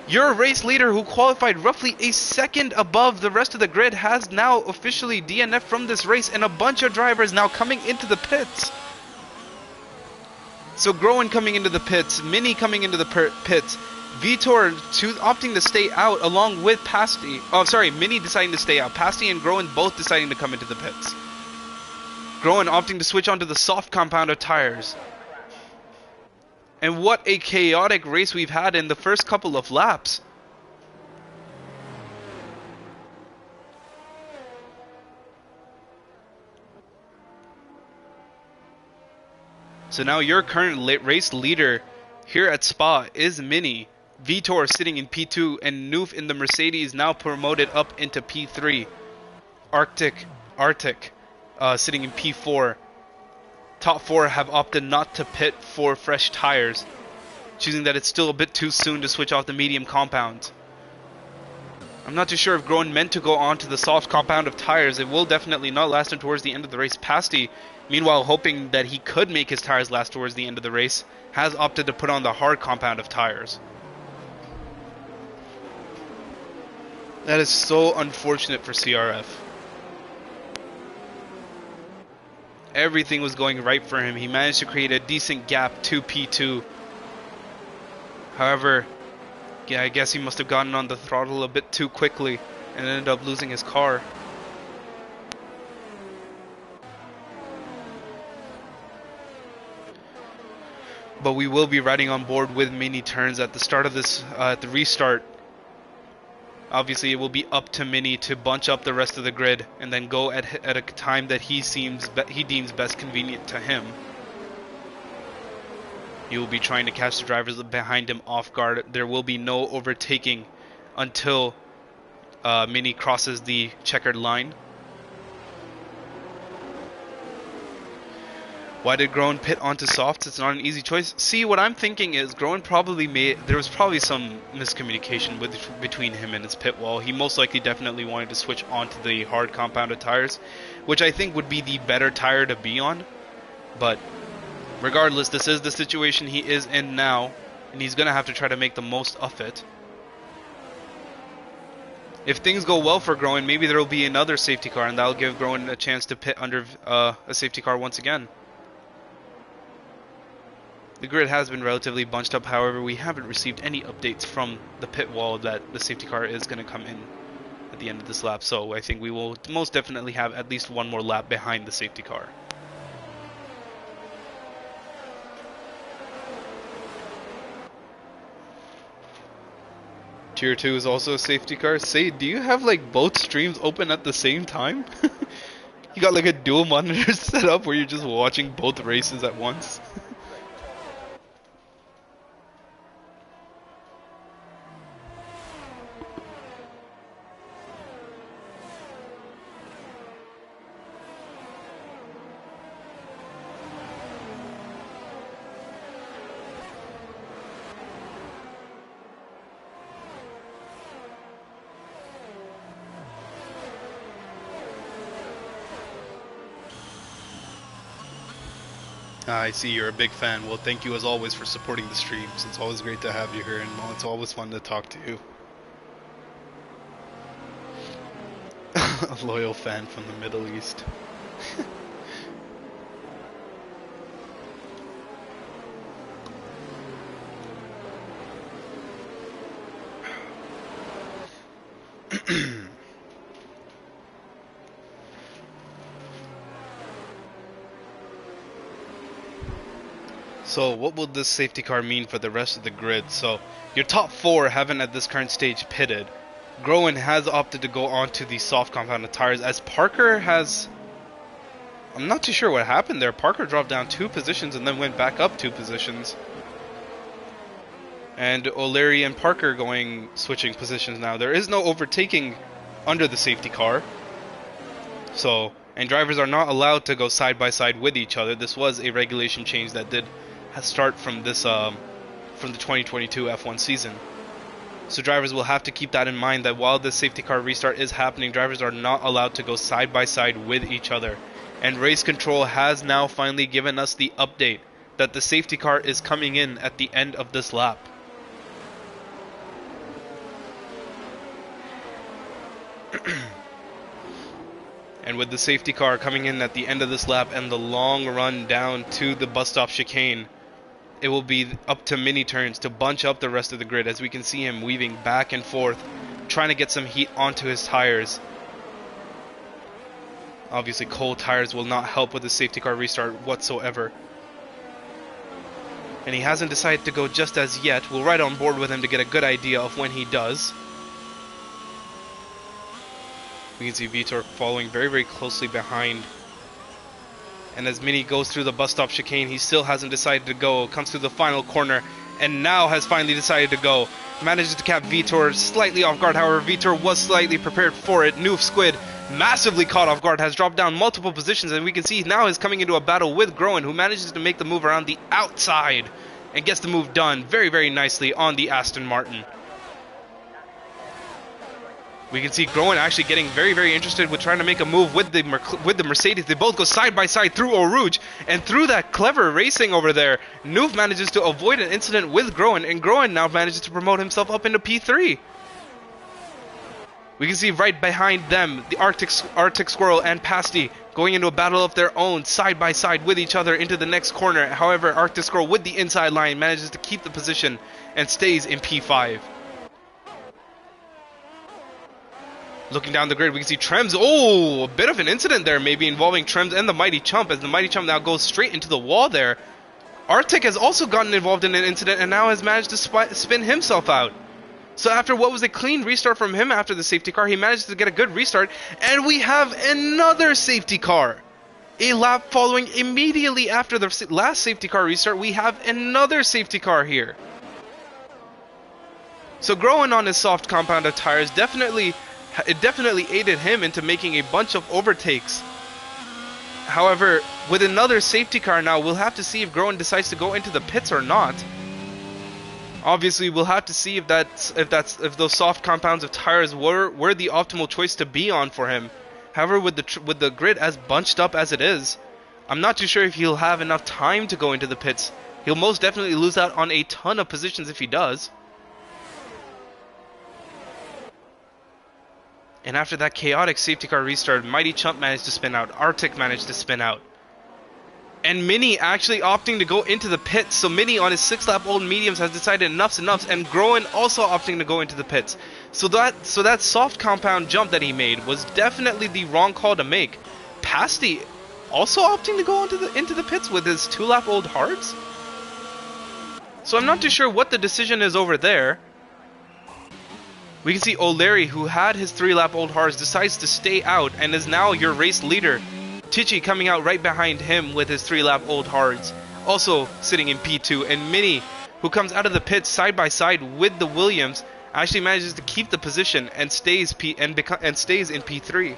Speaker 1: Your race leader, who qualified roughly a second above the rest of the grid, has now officially DNF'd from this race, and a bunch of drivers now coming into the pits. So Groen coming into the pits, Mini coming into the pits, Vitor opting to stay out along with Pasty. Oh, sorry, Mini deciding to stay out. Pasty and Groen both deciding to come into the pits. Groen opting to switch onto the soft compound of tires. And what a chaotic race we've had in the first couple of laps. So now your current race leader here at Spa is Mini. Vitor sitting in P2 and Noof in the Mercedes now promoted up into P3. Arctic sitting in P4. Top 4 have opted not to pit for fresh tires, choosing that it's still a bit too soon to switch off the medium compound. I'm not too sure if Groen meant to go on to the soft compound of tires. It will definitely not last him towards the end of the race. Pasty, meanwhile hoping that he could make his tires last towards the end of the race, has opted to put on the hard compound of tires. That is so unfortunate for CRF. Everything was going right for him. He managed to create a decent gap to P2. However, yeah, I guess he must have gotten on the throttle a bit too quickly and ended up losing his car. But we will be riding on board with mini turns at the start of this, at the restart. Obviously, it will be up to Mini to bunch up the rest of the grid and then go at a time that he deems best convenient to him. He will be trying to catch the drivers behind him off guard. There will be no overtaking until Mini crosses the checkered line. Why did Groen pit onto softs? It's not an easy choice. See, what I'm thinking is Groen there was probably some miscommunication between him and his pit wall. He most likely definitely wanted to switch onto the hard compounded tires, which I think would be the better tire to be on. But regardless, this is the situation he is in now, and he's going to have to try to make the most of it. If things go well for Groen, maybe there will be another safety car, and that'll give Groen a chance to pit under a safety car once again. The grid has been relatively bunched up, however, we haven't received any updates from the pit wall that the safety car is going to come in at the end of this lap, so I think we will most definitely have at least one more lap behind the safety car. Tier 2 is also a safety car. Say, do you have like both streams open at the same time? You got like a dual monitor set up where you're just watching both races at once? I see you're a big fan. Well, thank you as always for supporting the streams. It's always great to have you here, and it's always fun to talk to you. A loyal fan from the Middle East. So what will this safety car mean for the rest of the grid? So your top 4 haven't at this current stage pitted. Groen has opted to go onto the soft compounded tires, as Parker has... I'm not too sure what happened there. Parker dropped down 2 positions and then went back up 2 positions. And O'Leary and Parker switching positions now. There is no overtaking under the safety car. So, and drivers are not allowed to go side by side with each other. This was a regulation change that did start from this from the 2022 F1 season. So drivers will have to keep that in mind, that while the safety car restart is happening, drivers are not allowed to go side by side with each other. And race control has now finally given us the update that the safety car is coming in at the end of this lap. And with the safety car coming in at the end of this lap and the long run down to the bus stop chicane, it will be up to Mini turns to bunch up the rest of the grid, as we can see him weaving back and forth, trying to get some heat onto his tires. Obviously, cold tires will not help with the safety car restart whatsoever. And he hasn't decided to go just as yet. We'll ride on board with him to get a good idea of when he does. We can see Vitor following very, very closely behind And as Mini goes through the bus stop chicane, he still hasn't decided to go. Comes through the final corner and now has finally decided to go. Manages to cap Vitor slightly off guard. However, Vitor was slightly prepared for it. Noof Squid, massively caught off guard, has dropped down multiple positions, and we can see now is coming into a battle with Groen, who manages to make the move around the outside and gets the move done very, very nicely on the Aston Martin. We can see Groen actually getting very, very interested with trying to make a move with the Mercedes. They both go side by side through Eau Rouge, and through that clever racing over there, Noof manages to avoid an incident with Groen, and Groen now manages to promote himself up into P3. We can see right behind them, the Arctic Squirrel and Pasty going into a battle of their own, side by side with each other into the next corner. However, Arctic Squirrel with the inside line manages to keep the position and stays in P5. Looking down the grid, we can see Trems. Oh, a bit of an incident there, maybe involving Trems and the Mighty Chump, as the Mighty Chump now goes straight into the wall there. Arctic has also gotten involved in an incident and now has managed to spin himself out. So after what was a clean restart from him after the safety car, he managed to get a good restart, and we have another safety car. A lap following immediately after the last safety car restart, we have another safety car here. So Groen on his soft compounded tires definitely aided him into making a bunch of overtakes. However, with another safety car now, we'll have to see if Groen decides to go into the pits or not. Obviously, we'll have to see if those soft compounds of tires were the optimal choice to be on for him. However, with the grid as bunched up as it is, I'm not too sure if he'll have enough time to go into the pits. He'll most definitely lose out on a ton of positions if he does. And after that chaotic safety car restart, Mighty Chump managed to spin out, Arctic managed to spin out, and Mini actually opting to go into the pits. So Mini on his 6-lap-old mediums has decided enough's enough, and Groen also opting to go into the pits. So that soft compound jump that he made was definitely the wrong call to make. Pasty also opting to go into the pits with his 2-lap-old hards. So I'm not too sure what the decision is over there. We can see O'Leary, who had his 3-lap-old hards, decides to stay out and is now your race leader. Tichy coming out right behind him with his 3-lap-old hards, also sitting in P2, and Mini, who comes out of the pits side by side with the Williams, actually manages to keep the position and stays in P3.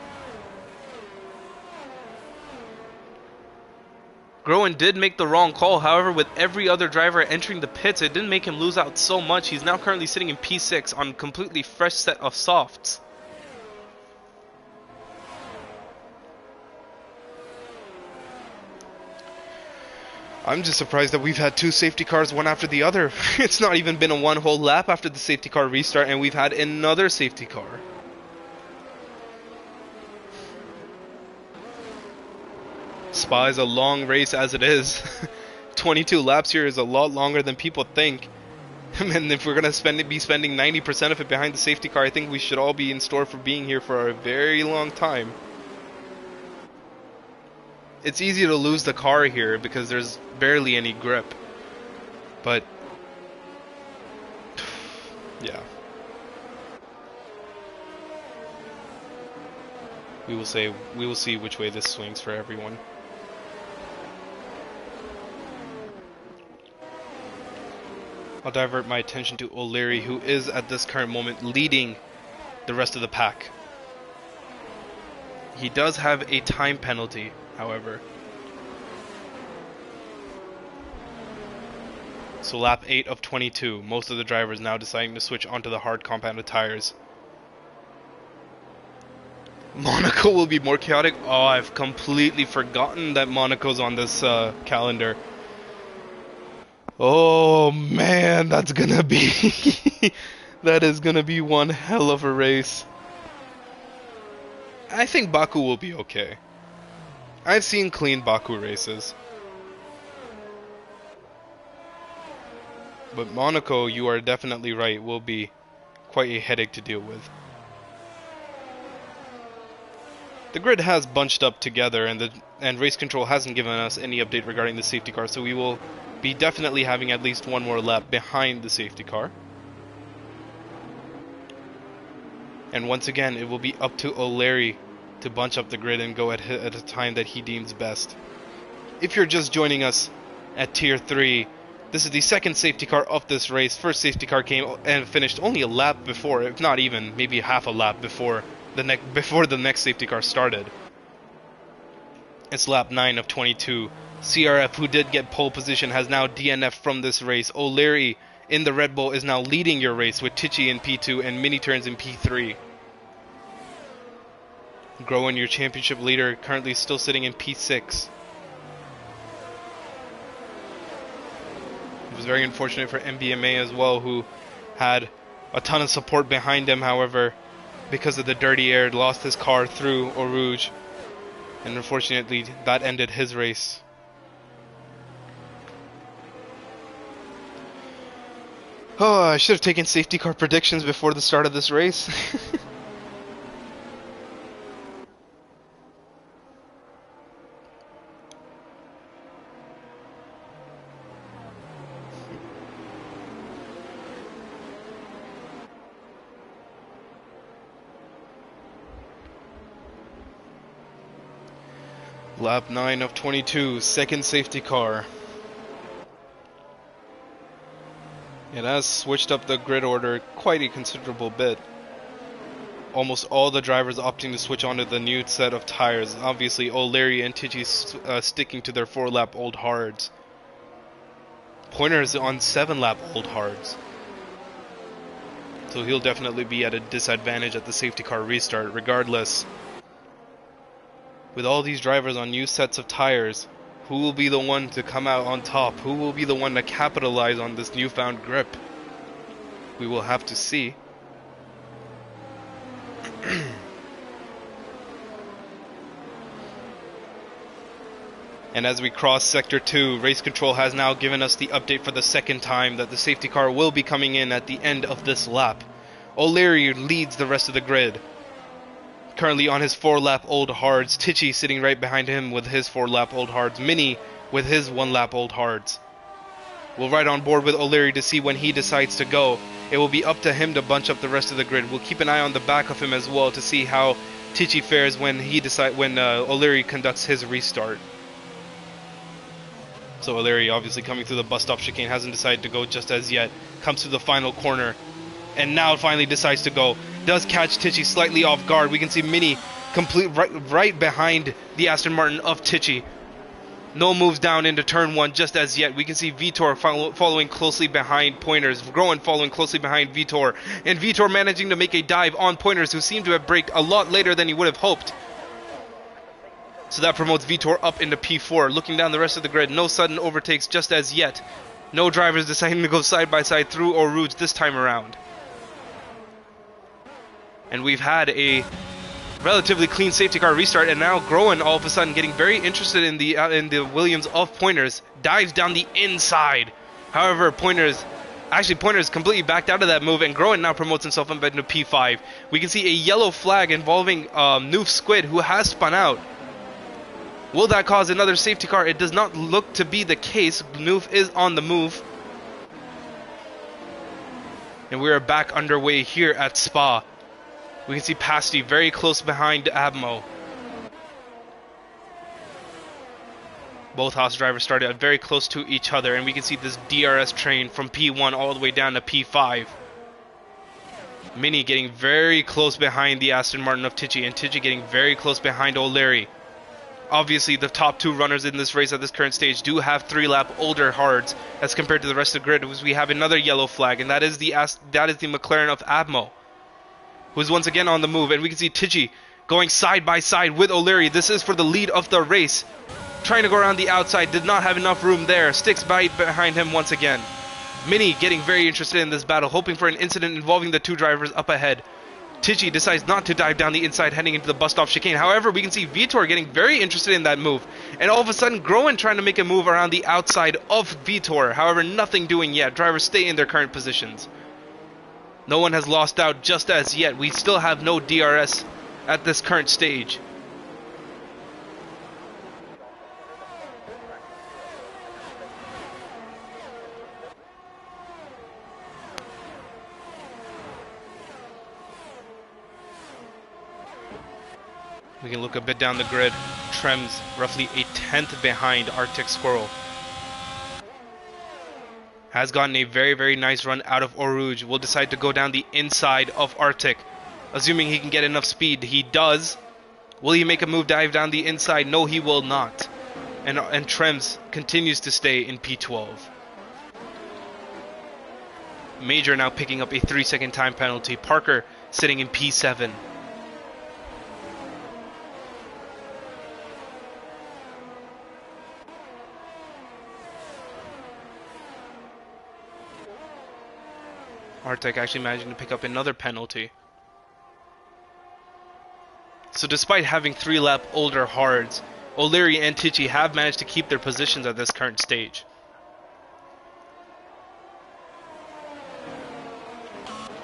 Speaker 1: Groen did make the wrong call. However, with every other driver entering the pits, it didn't make him lose out so much. He's now currently sitting in P6 on a completely fresh set of softs. I'm just surprised that we've had 2 safety cars, one after the other. It's not even been a one whole lap after the safety car restart, and we've had another safety car. Spa is a long race as it is. 22 laps here is a lot longer than people think. And if we're going to be spending 90% of it behind the safety car, I think we should all be in store for being here for a very long time. It's easy to lose the car here because there's barely any grip. But yeah. We will see which way this swings for everyone. I'll divert my attention to O'Leary, who is at this current moment leading the rest of the pack. He does have a time penalty, however. So lap 8 of 22, most of the drivers now deciding to switch onto the hard compounded tires. Monaco will be more chaotic. Oh, I've completely forgotten that Monaco's on this calendar. Oh man, that's gonna be that is gonna be one hell of a race. I think Baku will be okay. I've seen clean Baku races. But Monaco, you are definitely right, will be quite a headache to deal with. The grid has bunched up together, and race control hasn't given us any update regarding the safety car, so we will be definitely having at least one more lap behind the safety car. And once again, it will be up to O'Leary to bunch up the grid and go at a time that he deems best. If you're just joining us at Tier 3, this is the second safety car of this race. First safety car came and finished only a lap before, if not even, maybe half a lap before the next safety car started. It's lap 9 of 22. CRF, who did get pole position, has now DNF from this race. O'Leary in the Red Bull is now leading your race with Tichy in P2 and Mini Turns in P3. Groen, your championship leader, currently still sitting in P6. It was very unfortunate for MBMA as well, who had a ton of support behind him. However, because of the dirty air, lost his car through Eau Rouge, and unfortunately that ended his race. Oh, I should have taken safety car predictions before the start of this race. Lap 9 of 22, second safety car. It has switched up the grid order quite a considerable bit. Almost all the drivers opting to switch onto the new set of tires. Obviously, O'Leary and Tichy sticking to their 4-lap old hards. Pointer is on 7-lap old hards. So he'll definitely be at a disadvantage at the safety car restart, regardless. With all these drivers on new sets of tires, who will be the one to come out on top? Who will be the one to capitalize on this newfound grip? We will have to see. And as we cross Sector 2, Race Control has now given us the update for the second time that the safety car will be coming in at the end of this lap. O'Leary leads the rest of the grid. Currently on his 4-lap old hards, Tichy sitting right behind him with his 4-lap old hards, Mini with his 1-lap old hards. We'll ride on board with O'Leary to see when he decides to go. It will be up to him to bunch up the rest of the grid. We'll keep an eye on the back of him as well to see how Tichy fares when O'Leary conducts his restart. So O'Leary obviously coming through the bus stop chicane, hasn't decided to go just as yet. Comes to the final corner and now finally decides to go. Does catch Tichy slightly off guard. We can see Mini right behind the Aston Martin of Tichy. No moves down into turn 1 just as yet. We can see Vitor following closely behind Pointers. Groen following closely behind Vitor. And Vitor managing to make a dive on Pointers, who seemed to have braked a lot later than he would have hoped. So that promotes Vitor up into P4. Looking down the rest of the grid, no sudden overtakes just as yet. No drivers deciding to go side by side through Eau Rouge this time around. And we've had a relatively clean safety car restart, and now Groen all of a sudden getting very interested in the Williams of Pointers, dives down the inside. However, Pointers completely backed out of that move, and Groen now promotes himself up into P5. We can see a yellow flag involving Noof Squid, who has spun out. Will that cause another safety car? It does not look to be the case. Noof is on the move. And we are back underway here at Spa. We can see Pasty very close behind Abmo. Both Haas drivers started very close to each other, and we can see this DRS train from P1 all the way down to P5. Mini getting very close behind the Aston Martin of Tichy, and Tichy getting very close behind O'Leary. Obviously, the top two runners in this race at this current stage do have 3-lap older hards as compared to the rest of the grid. We have another yellow flag, and that is the McLaren of Abmo, who's once again on the move. And we can see Tichy going side by side with O'Leary. This is for the lead of the race. Trying to go around the outside, did not have enough room there. Sticks right behind him once again. Mini getting very interested in this battle, hoping for an incident involving the two drivers up ahead. Tichy decides not to dive down the inside, heading into the bus stop chicane. However, we can see Vitor getting very interested in that move. And all of a sudden, Groen trying to make a move around the outside of Vitor. However, nothing doing yet. Drivers stay in their current positions. No one has lost out just as yet. We still have no DRS at this current stage. We can look a bit down the grid. Trems roughly a tenth behind Arctic Squirrel. Has gotten a very, very nice run out of Eau Rouge. Will decide to go down the inside of Arctic. Assuming he can get enough speed. He does. Will he make a move dive down the inside? No, he will not. And Trems continues to stay in P12. Major now picking up a 3-second time penalty. Parker sitting in P7. Arctic actually managing to pick up another penalty. So despite having 3-lap older hards, O'Leary and Tichy have managed to keep their positions at this current stage.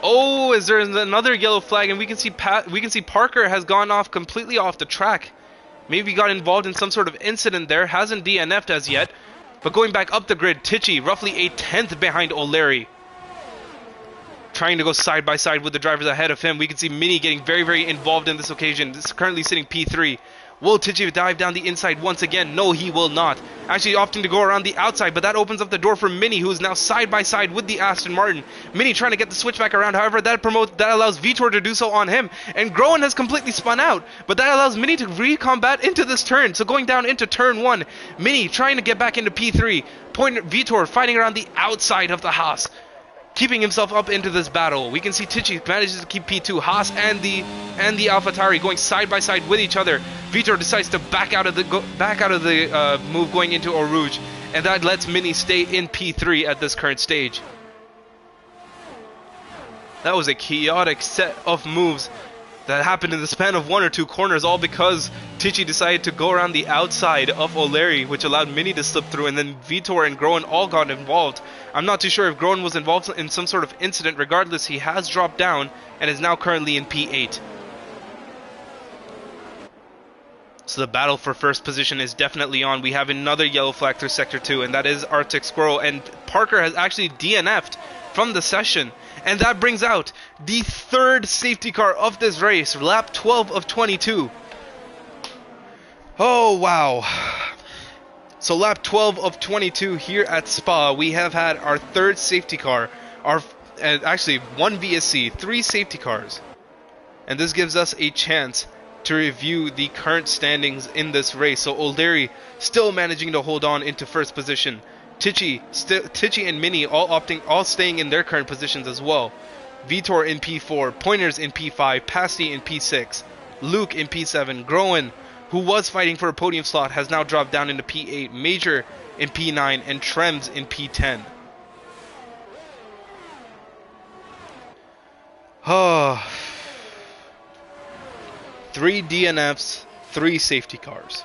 Speaker 1: Oh, is there another yellow flag? And we can see Parker has gone off completely off the track. Maybe got involved in some sort of incident there. Hasn't DNF'd as yet. But going back up the grid, Tichy roughly a tenth behind O'Leary. Trying to go side by side with the drivers ahead of him. We can see Mini getting very, very involved in this occasion. This is currently sitting P3. Will Tichy dive down the inside once again? No, he will not. Actually opting to go around the outside, but that opens up the door for Mini, who is now side by side with the Aston Martin. Mini trying to get the switch back around. However, that allows Vitor to do so on him. And Groen has completely spun out, but that allows Mini to recombat into this turn. So going down into turn 1, Mini trying to get back into P3. Vitor fighting around the outside of the Haas, keeping himself up into this battle. We can see Tichy manages to keep P2. Haas and the AlphaTauri going side by side with each other. Vitor decides to back out of the move going into Eau Rouge, and that lets Mini stay in P3 at this current stage. That was a chaotic set of moves that happened in the span of 1 or 2 corners, all because Tichy decided to go around the outside of O'Leary, which allowed Mini to slip through, and then Vitor and Groen all got involved. I'm not too sure if Groen was involved in some sort of incident. Regardless, he has dropped down and is now currently in P8. So the battle for first position is definitely on. We have another yellow flag through Sector 2, and that is Arctic Squirrel, and Parker has actually DNF'd from the session. And that brings out the 3rd safety car of this race, lap 12 of 22. Oh, wow. So lap 12 of 22 here at Spa, we have had our 3rd safety car, actually 1 VSC, 3 safety cars. And this gives us a chance to review the current standings in this race. So O'Leary still managing to hold on into first position. Tichy and Mini all staying in their current positions as well. Vitor in P4, Pointers in P5, Pasty in P6, Luke in P7, Groen, who was fighting for a podium slot, has now dropped down into P8, Major in P9, and Trems in P10. Oh. 3 DNFs, 3 safety cars.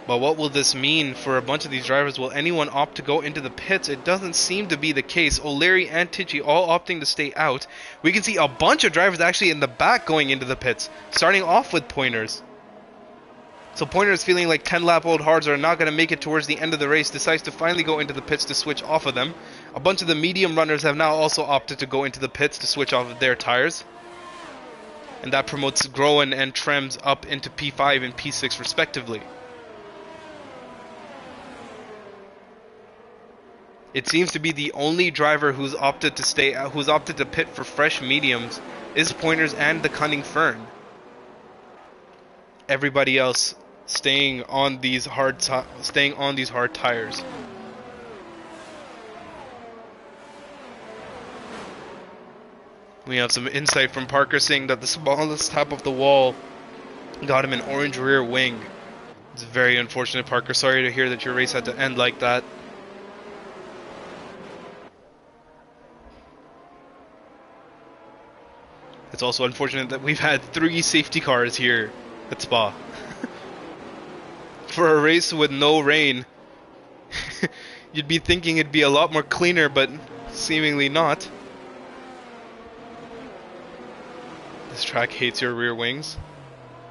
Speaker 1: But what will this mean for a bunch of these drivers? Will anyone opt to go into the pits? It doesn't seem to be the case. O'Leary and Tichy all opting to stay out. We can see a bunch of drivers actually in the back going into the pits, starting off with Pointers. So Pointers, feeling like 10-lap old hards are not going to make it towards the end of the race, decides to finally go into the pits to switch off of them. A bunch of the medium runners have now also opted to go into the pits to switch off of their tires. And that promotes Groen and Trems up into P5 and P6 respectively. It seems to be the only driver who's opted to pit for fresh mediums is Pointers and the Cunning Fern. Everybody else staying on these hard tires. We have some insight from Parker saying that the smallest tap of the wall got him an orange rear wing. It's very unfortunate, Parker. Sorry to hear that your race had to end like that. It's also unfortunate that we've had 3 safety cars here at Spa. For a race with no rain, you'd be thinking it'd be a lot more cleaner, but seemingly not. This track hates your rear wings.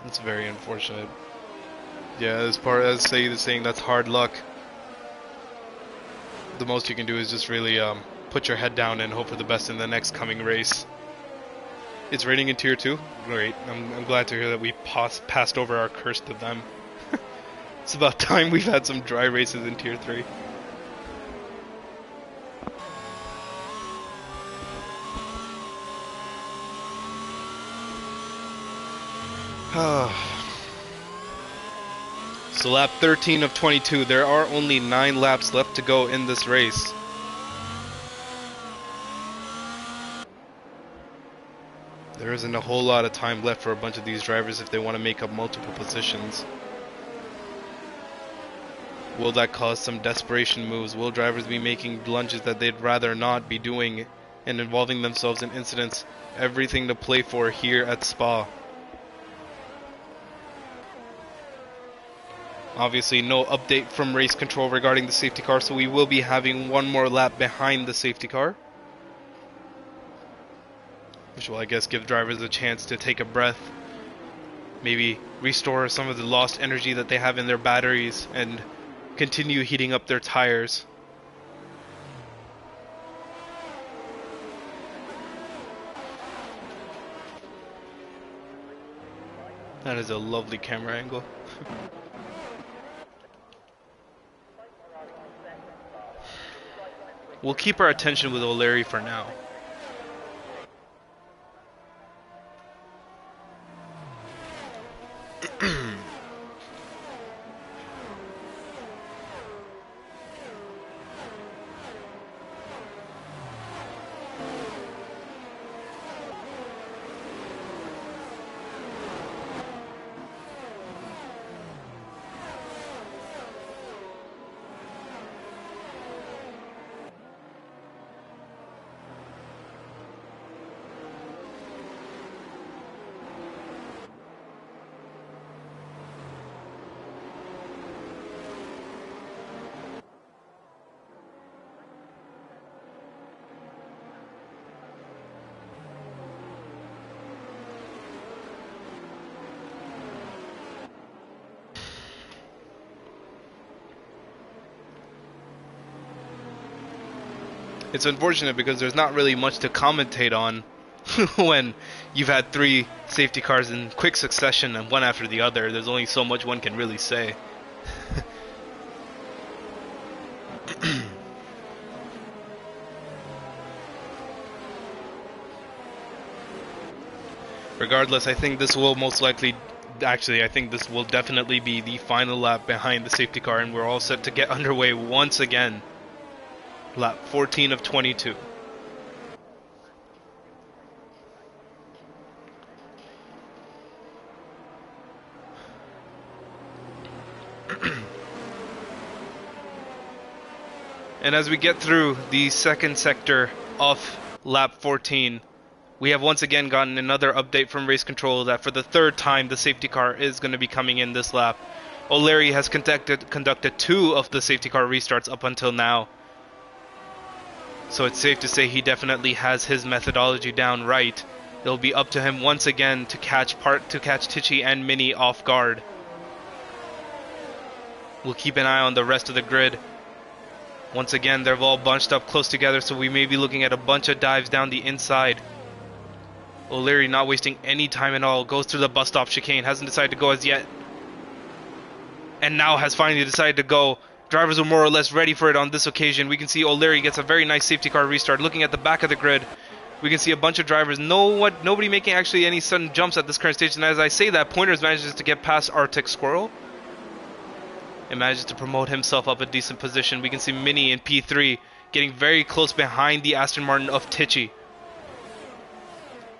Speaker 1: It's very unfortunate. Yeah, as Saeed is saying, that's hard luck. The most you can do is just really put your head down and hope for the best in the next coming race. It's raining in Tier 2? Great. I'm glad to hear that we passed over our curse to them. It's about time we've had some dry races in Tier 3. So lap 13 of 22. There are only 9 laps left to go in this race. There isn't a whole lot of time left for a bunch of these drivers if they want to make up multiple positions. Will that cause some desperation moves? Will drivers be making lunges that they'd rather not be doing and involving themselves in incidents? Everything to play for here at Spa. Obviously no update from race control regarding the safety car, so we will be having one more lap behind the safety car, which will, I guess, give drivers a chance to take a breath, maybe restore some of the lost energy that they have in their batteries, and continue heating up their tires. That is a lovely camera angle. We'll keep our attention with O'Leary for now. It's unfortunate because there's not really much to commentate on when you've had 3 safety cars in quick succession and one after the other. There's only so much one can really say. Regardless, I think this will most likely, actually, I think this will definitely be the final lap behind the safety car, and we're all set to get underway once again. Lap 14 of 22. And as we get through the second sector of lap 14, we have once again gotten another update from race control that for the 3rd time the safety car is going to be coming in this lap. O'Leary has conducted 2 of the safety car restarts up until now. So it's safe to say he definitely has his methodology down right. It'll be up to him once again to catch Tichy and Mini off guard. We'll keep an eye on the rest of the grid. Once again, they're all bunched up close together, so we may be looking at a bunch of dives down the inside. O'Leary, not wasting any time at all, goes through the bus stop chicane, hasn't decided to go as yet, and now has finally decided to go. Drivers were more or less ready for it on this occasion. We can see O'Leary gets a very nice safety car restart. Looking at the back of the grid, we can see a bunch of drivers. Nobody making actually any sudden jumps at this current stage. And as I say that, Pointers manages to get past Arctic Squirrel and manages to promote himself up a decent position. We can see Mini in P3 getting very close behind the Aston Martin of Tichy.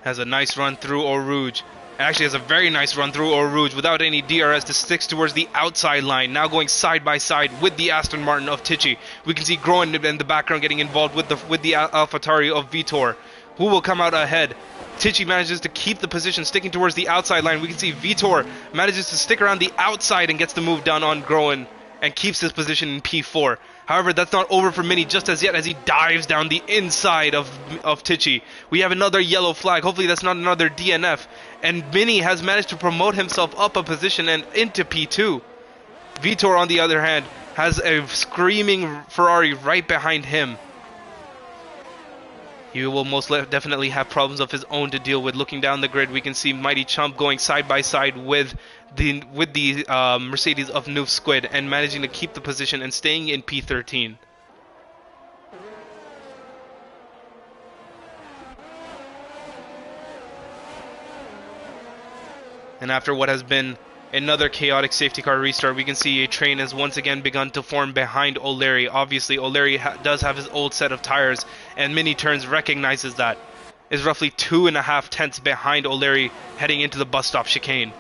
Speaker 1: Has a nice run through Eau Rouge. Actually has a very nice run through Eau Rouge without any DRS to sticks towards the outside line. Now going side by side with the Aston Martin of Tichy. We can see Groen in the background getting involved with the AlphaTauri of Vitor. Who will come out ahead? Tichy manages to keep the position sticking towards the outside line. We can see Vitor manages to stick around the outside and gets the move done on Groen and keeps his position in P4. However, that's not over for Mini just as yet as he dives down the inside of Tichy. We have another yellow flag. Hopefully that's not another DNF. And Mini has managed to promote himself up a position and into P2. Vitor, on the other hand, has a screaming Ferrari right behind him. He will definitely have problems of his own to deal with. Looking down the grid, we can see Mighty Chump going side by side with the Mercedes of Noof Squid and managing to keep the position and staying in P13. And after what has been another chaotic safety car restart, we can see a train has once again begun to form behind O'Leary. Obviously, O'Leary does have his old set of tires, and Mini Turns recognizes that. Is roughly 2.5 tenths behind O'Leary heading into the bus stop chicane.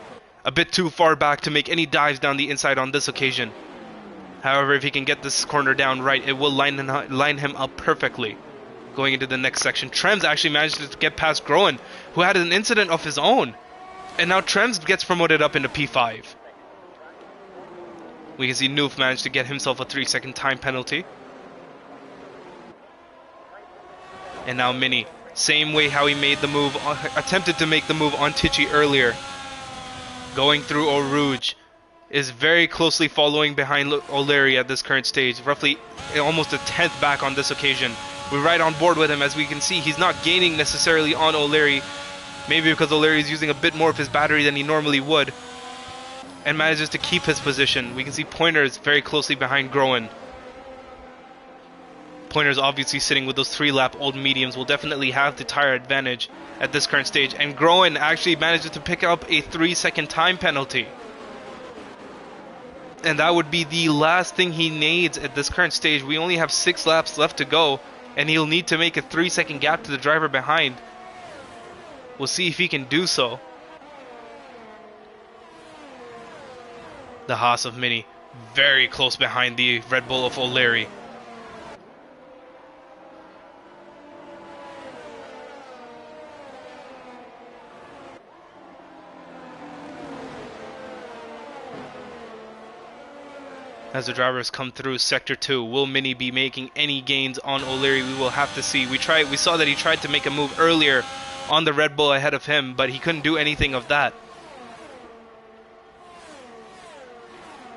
Speaker 1: A bit too far back to make any dives down the inside on this occasion. However, if he can get this corner down right, it will line him up perfectly. Going into the next section, Trems actually managed to get past Groen, who had an incident of his own. And now Trems gets promoted up into P5. We can see Noof managed to get himself a 3-second time penalty. And now Mini, same way how he made the move, attempted to make the move on Tichy earlier. Going through Eau Rouge, is very closely following behind O'Leary at this current stage. Roughly almost a tenth back on this occasion. We're right on board with him. As we can see, he's not gaining necessarily on O'Leary. Maybe because O'Leary is using a bit more of his battery than he normally would, and manages to keep his position. We can see Pointers very closely behind Groen. Pointers obviously sitting with those 3-lap old mediums will definitely have the tire advantage at this current stage. And Groen actually manages to pick up a 3-second time penalty. And that would be the last thing he needs at this current stage. We only have 6 laps left to go, and he'll need to make a 3-second gap to the driver behind. We'll see if he can do so. The Haas of Mini very close behind the Red Bull of O'Leary. As the drivers come through Sector 2, will Mini be making any gains on O'Leary? We will have to see. We saw that he tried to make a move earlier on the Red Bull ahead of him, but he couldn't do anything of that.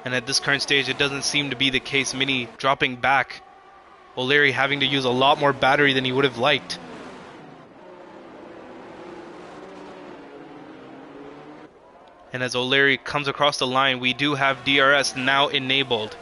Speaker 1: And at this current stage, it doesn't seem to be the case. Mini dropping back. O'Leary having to use a lot more battery than he would have liked. And as O'Leary comes across the line, we do have DRS now enabled.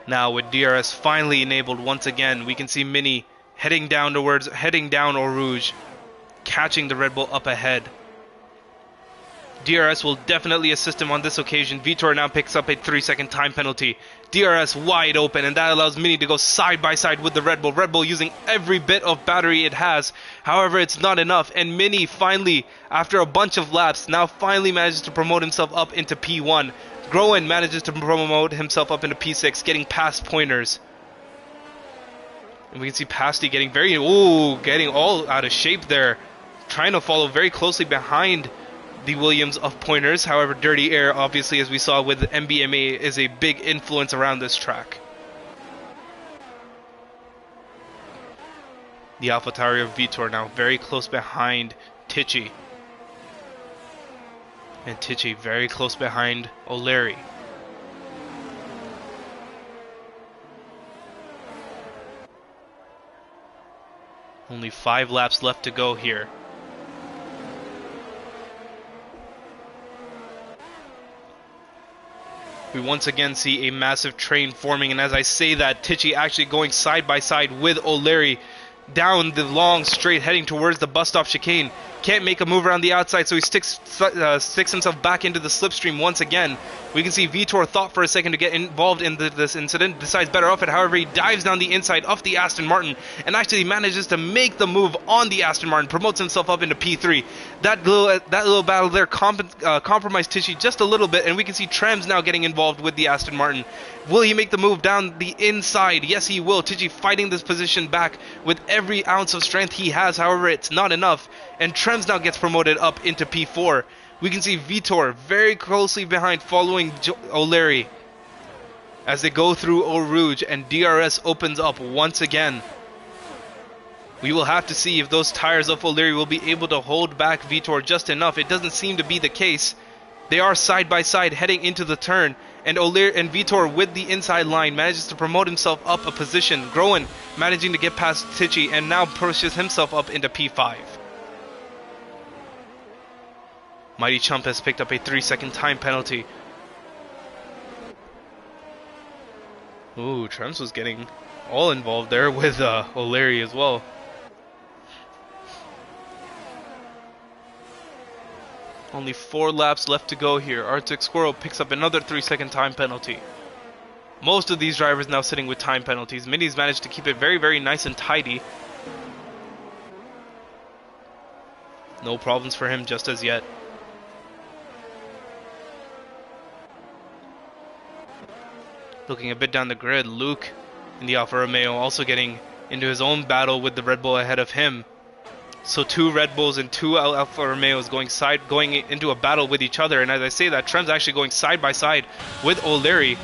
Speaker 1: Now with DRS finally enabled once again, we can see Mini heading down Eau Rouge, catching the Red Bull up ahead. DRS will definitely assist him on this occasion. Vitor now picks up a 3-second time penalty. DRS wide open, and that allows Mini to go side by side with the Red Bull. Red Bull using every bit of battery it has. However, it's not enough, and Mini finally, after a bunch of laps, now finally manages to promote himself up into P1. Groen manages to promote himself up into P6, getting past Pointers. And we can see Pasty getting getting all out of shape there. Trying to follow very closely behind the Williams of Pointers. However, Dirty Air, obviously, as we saw with MBMA, is a big influence around this track. The AlphaTauri of Vitor now very close behind Tichy. And Tichy very close behind O'Leary. Only 5 laps left to go here. We once again see a massive train forming, and as I say that, Tichy actually going side by side with O'Leary down the long straight heading towards the bus stop chicane. Can't make a move around the outside, so he sticks himself back into the slipstream once again. We can see Vitor thought for a second to get involved in this incident, decides better off it. However, he dives down the inside of the Aston Martin and actually manages to make the move on the Aston Martin, promotes himself up into P3. That little battle there compromised Tichy just a little bit, and we can see Trems now getting involved with the Aston Martin. Will he make the move down the inside? Yes, he will. Tichy fighting this position back with every ounce of strength he has. However, it's not enough, and Trems now gets promoted up into P4. We can see Vitor very closely behind, following O'Leary as they go through Eau Rouge, and DRS opens up once again. We will have to see if those tires of O'Leary will be able to hold back Vitor just enough. It doesn't seem to be the case. They are side by side heading into the turn, and Vitor with the inside line manages to promote himself up a position. Groen managing to get past Tichy and now pushes himself up into P5. Mighty Chump has picked up a 3-second time penalty. Ooh, Trems was getting all involved there with O'Leary as well. Only 4 laps left to go here. Arctic Squirrel picks up another 3-second time penalty. Most of these drivers now sitting with time penalties. Mini's managed to keep it very, very nice and tidy. No problems for him just as yet. Looking a bit down the grid, Luke in the Alfa Romeo also getting into his own battle with the Red Bull ahead of him. So 2 Red Bulls and 2 Alfa Romeos going into a battle with each other. And as I say that, Trem's actually going side by side with O'Leary.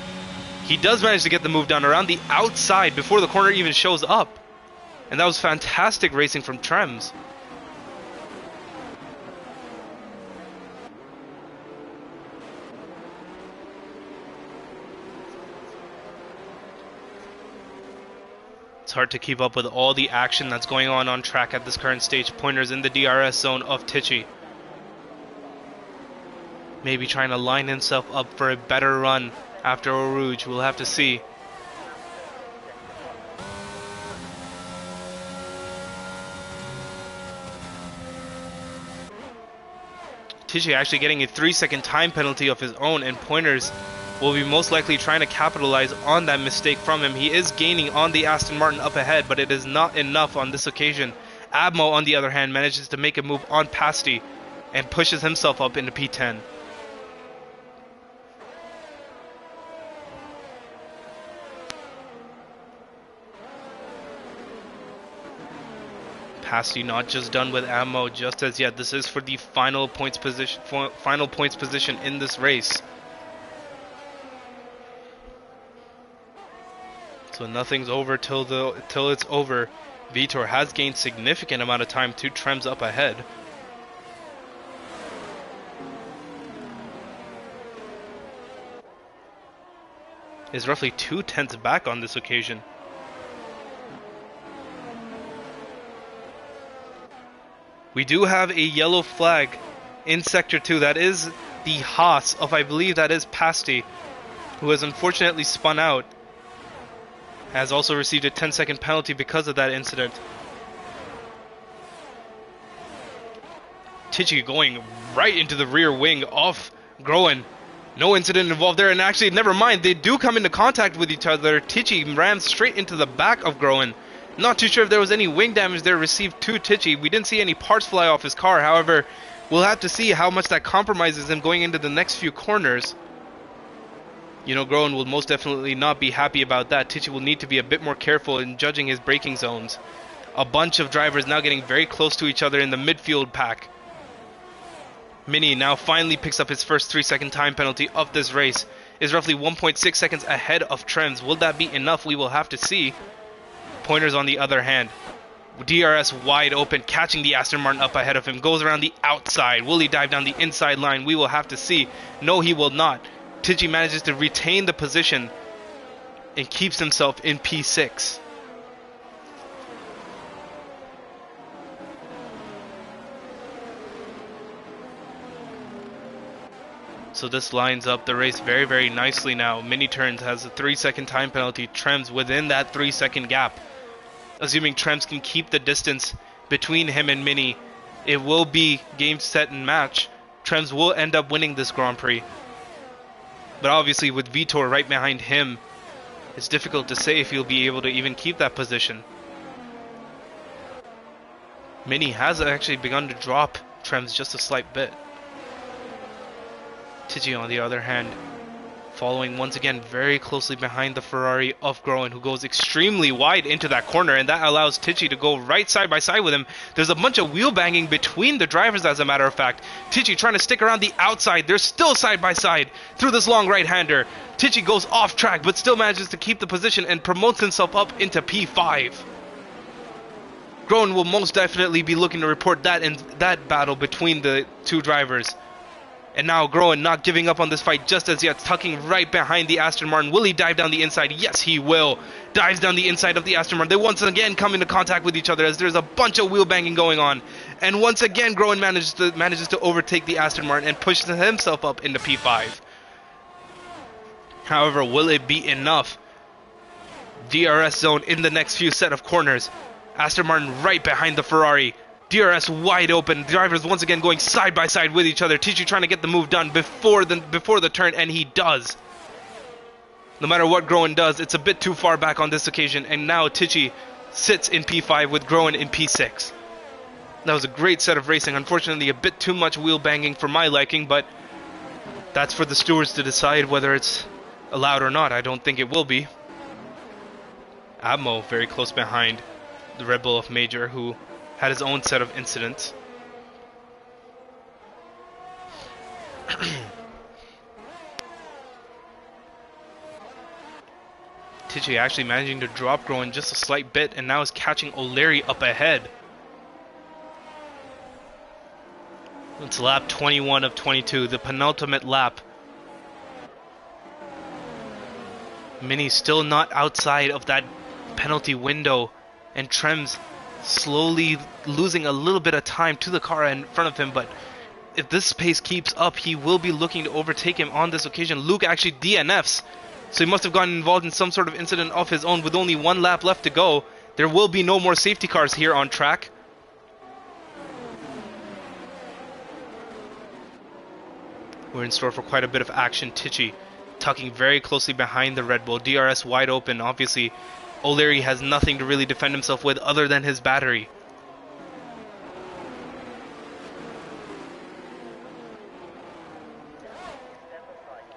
Speaker 1: He does manage to get the move down around the outside before the corner even shows up. And that was fantastic racing from Trems. It's hard to keep up with all the action that's going on track at this current stage. Pointers in the DRS zone of Tichy. Maybe trying to line himself up for a better run after Eau Rouge. We'll have to see. Tichy actually getting a 3-second time penalty of his own, and Pointers will be most likely trying to capitalize on that mistake from him. He is gaining on the Aston Martin up ahead, but it is not enough on this occasion. Abmo, on the other hand, manages to make a move on Pasty and pushes himself up into P10. Pasty not just done with Abmo just as yet. This is for the final points position in this race. So nothing's over till it's over. Vitor has gained significant amount of time to Trems up ahead. Is roughly 2/10 back on this occasion. We do have a yellow flag in Sector 2. That is the Haas of, I believe that is Pasty, who has unfortunately spun out. Has also received a 10-second penalty because of that incident. Tichy going right into the rear wing of Groen. No incident involved there, and actually, never mind, they do come into contact with each other. Tichy rams straight into the back of Groen. Not too sure if there was any wing damage there received to Tichy. We didn't see any parts fly off his car. However, we'll have to see how much that compromises him going into the next few corners. You know, Groen will most definitely not be happy about that. Tichy will need to be a bit more careful in judging his braking zones. A bunch of drivers now getting very close to each other in the midfield pack. Mini now finally picks up his first 3-second time penalty of this race. Is roughly 1.6 seconds ahead of Trems. Will that be enough? We will have to see. Pointers on the other hand. DRS wide open, catching the Aston Martin up ahead of him. Goes around the outside. Will he dive down the inside line? We will have to see. No, he will not. Tichy manages to retain the position and keeps himself in P6. So this lines up the race very, very nicely now. Mini Turns has a 3-second time penalty. Trems within that 3-second gap. Assuming Trems can keep the distance between him and Mini, it will be game, set, and match. Trems will end up winning this Grand Prix. But obviously with Vitor right behind him, it's difficult to say if he'll be able to even keep that position. Mini has actually begun to drop Trems just a slight bit. Tichy, on the other hand, following once again very closely behind the Ferrari of Groen, who goes extremely wide into that corner, and that allows Tichy to go right side by side with him. There's a bunch of wheel banging between the drivers, as a matter of fact. Tichy trying to stick around the outside. They're still side by side through this long right-hander. Tichy goes off track, but still manages to keep the position and promotes himself up into P5. Groen will most definitely be looking to report that in that battle between the two drivers. And now Groen not giving up on this fight just as yet, tucking right behind the Aston Martin. Will he dive down the inside? Yes, he will. Dives down the inside of the Aston Martin. They once again come into contact with each other as there's a bunch of wheel banging going on. And once again, Groen manages to overtake the Aston Martin and pushes himself up into P5. However, will it be enough? DRS zone in the next few set of corners. Aston Martin right behind the Ferrari. DRS wide open. Drivers once again going side by side with each other. Tichy trying to get the move done before the turn, and he does. No matter what Groen does, it's a bit too far back on this occasion, and now Tichy sits in P5 with Groen in P6. That was a great set of racing. Unfortunately, a bit too much wheel banging for my liking, but that's for the stewards to decide whether it's allowed or not. I don't think it will be. Abmo very close behind the Red Bull of Major, who had his own set of incidents. Tichy actually managing to drop Groen just a slight bit, and now is catching O'Leary up ahead. It's lap 21 of 22, the penultimate lap. Mini still not outside of that penalty window, and Trem's slowly losing a little bit of time to the car in front of him, but if this pace keeps up, he will be looking to overtake him on this occasion. Luke actually DNFs, so he must have gotten involved in some sort of incident of his own with only one lap left to go. There will be no more safety cars here on track. We're in store for quite a bit of action. Tichy tucking very closely behind the Red Bull. DRS wide open. Obviously, O'Leary has nothing to really defend himself with other than his battery.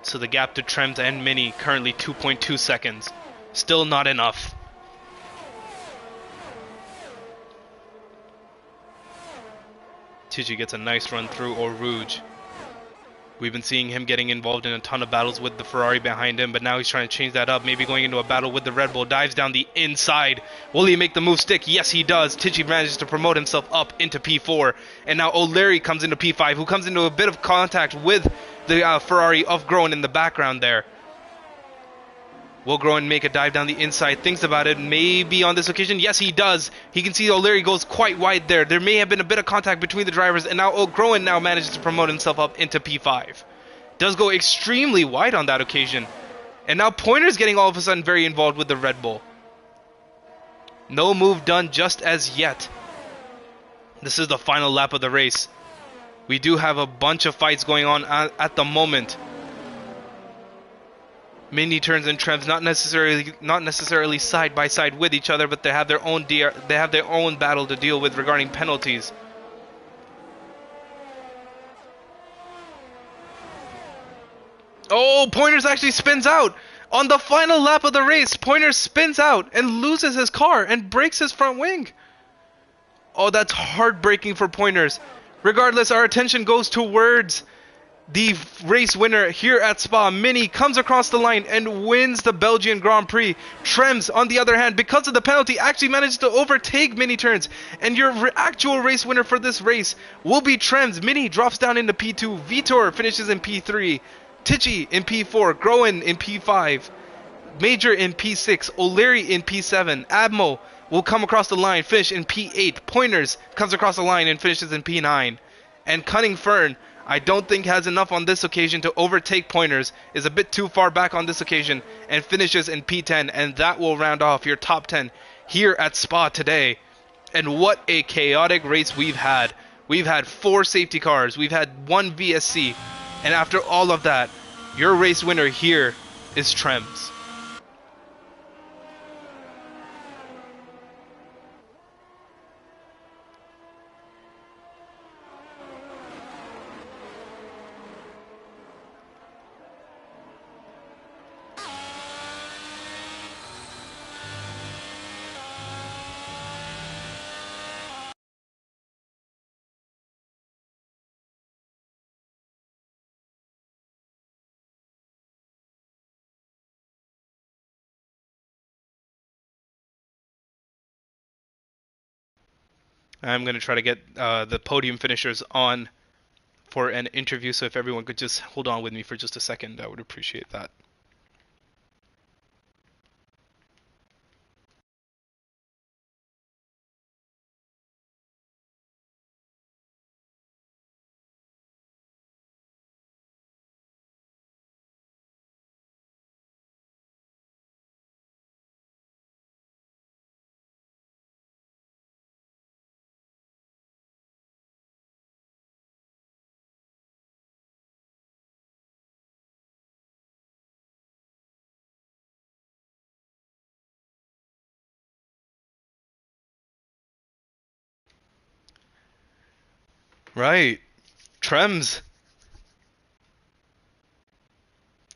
Speaker 1: So the gap to Trems and Mini currently 2.2 seconds. Still not enough. Tichy gets a nice run through Eau Rouge. We've been seeing him getting involved in a ton of battles with the Ferrari behind him, but now he's trying to change that up, maybe going into a battle with the Red Bull. Dives down the inside. Will he make the move stick? Yes, he does. Tichy manages to promote himself up into P4, and now O'Leary comes into P5, who comes into a bit of contact with the Ferrari of Groen in the background there. Will Groen make a dive down the inside? Thinks about it. Maybe on this occasion. Yes, he does. He can see O'Leary goes quite wide there. There may have been a bit of contact between the drivers, and now Groen now manages to promote himself up into P5. Does go extremely wide on that occasion. And now Pointer's getting all of a sudden very involved with the Red Bull. No move done just as yet. This is the final lap of the race. We do have a bunch of fights going on at the moment. Mini turns and Trems not necessarily side by side with each other, but they have their own battle to deal with regarding penalties. Oh, Pointers actually spins out on the final lap of the race. Pointer spins out and loses his car and breaks his front wing. Oh, that's heartbreaking for Pointers. Regardless, our attention goes towards the race winner here at Spa. Mini comes across the line and wins the Belgian Grand Prix. Trems, on the other hand, because of the penalty, actually manages to overtake Mini turns. And your actual race winner for this race will be Trems. Mini drops down into P2. Vitor finishes in P3. Tichy in P4. Groen in P5. Major in P6. O'Leary in P7. Abmo will come across the line, finish in P8. Pointers comes across the line and finishes in P9. And Cunning Fern, I don't think has enough on this occasion to overtake Pointers, is a bit too far back on this occasion, and finishes in P10, and that will round off your top 10 here at Spa today. And what a chaotic race we've had. We've had 4 safety cars, we've had 1 VSC, and after all of that, your race winner here is Trems. I'm going to try to get the podium finishers on for an interview. So if everyone could just hold on with me for just a second, I would appreciate that. Right. Trems,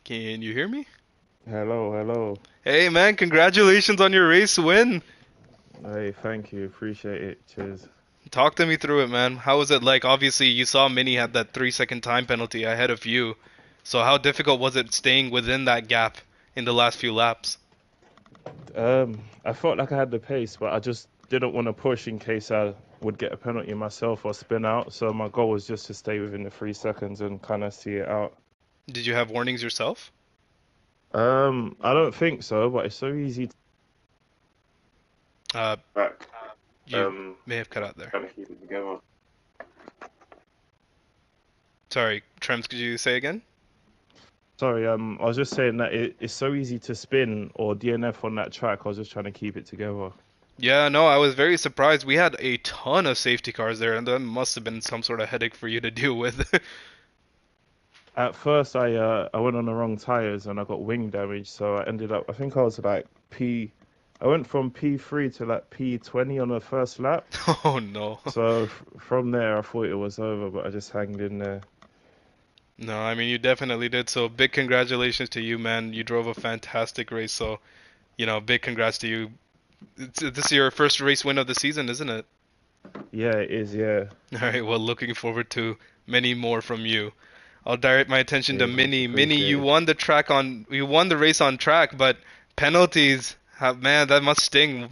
Speaker 1: can you hear me?
Speaker 2: Hello, hello.
Speaker 1: Hey man, congratulations on your race win.
Speaker 2: Hey, thank you. Appreciate it. Cheers.
Speaker 1: Talk to me through it, man. How was it like? Obviously, you saw Mini had that 3 second time penalty ahead of you. So how difficult was it staying within that gap in the last few laps?
Speaker 2: I felt like I had the pace, but I just didn't want to push in case I would get a penalty myself or spin out. So my goal was just to stay within the 3 seconds and kind of see it out.
Speaker 1: Did you have warnings yourself?
Speaker 2: I don't think so, but it's so easy to
Speaker 1: Uh,
Speaker 2: back.
Speaker 1: you may have cut out there.
Speaker 2: Trying to keep it together.
Speaker 1: Sorry, Trems, could you say again?
Speaker 2: Sorry, I was just saying that it's so easy to spin or DNF on that track. I was just trying to keep it together.
Speaker 1: Yeah, no, I was very surprised. We had a ton of safety cars there, and that must have been some sort of headache for you to deal with.
Speaker 2: At first, I went on the wrong tires and I got wing damage, so I ended up. I think I was like P. I went from P3 to like P20 on the first lap.
Speaker 1: Oh no.
Speaker 2: So from there, I thought it was over, but I just hanged in there.
Speaker 1: No, I mean you definitely did. So big congratulations to you, man. You drove a fantastic race. So, big congrats to you. This is your first race win of the season, isn't it?
Speaker 2: Yeah, it is. Yeah.
Speaker 1: All right, well, looking forward to many more from you. I'll direct my attention to
Speaker 2: Cheers, much
Speaker 1: Mini. Mini,
Speaker 2: appreciated.
Speaker 1: you won the race on track, but penalties, man, that must sting.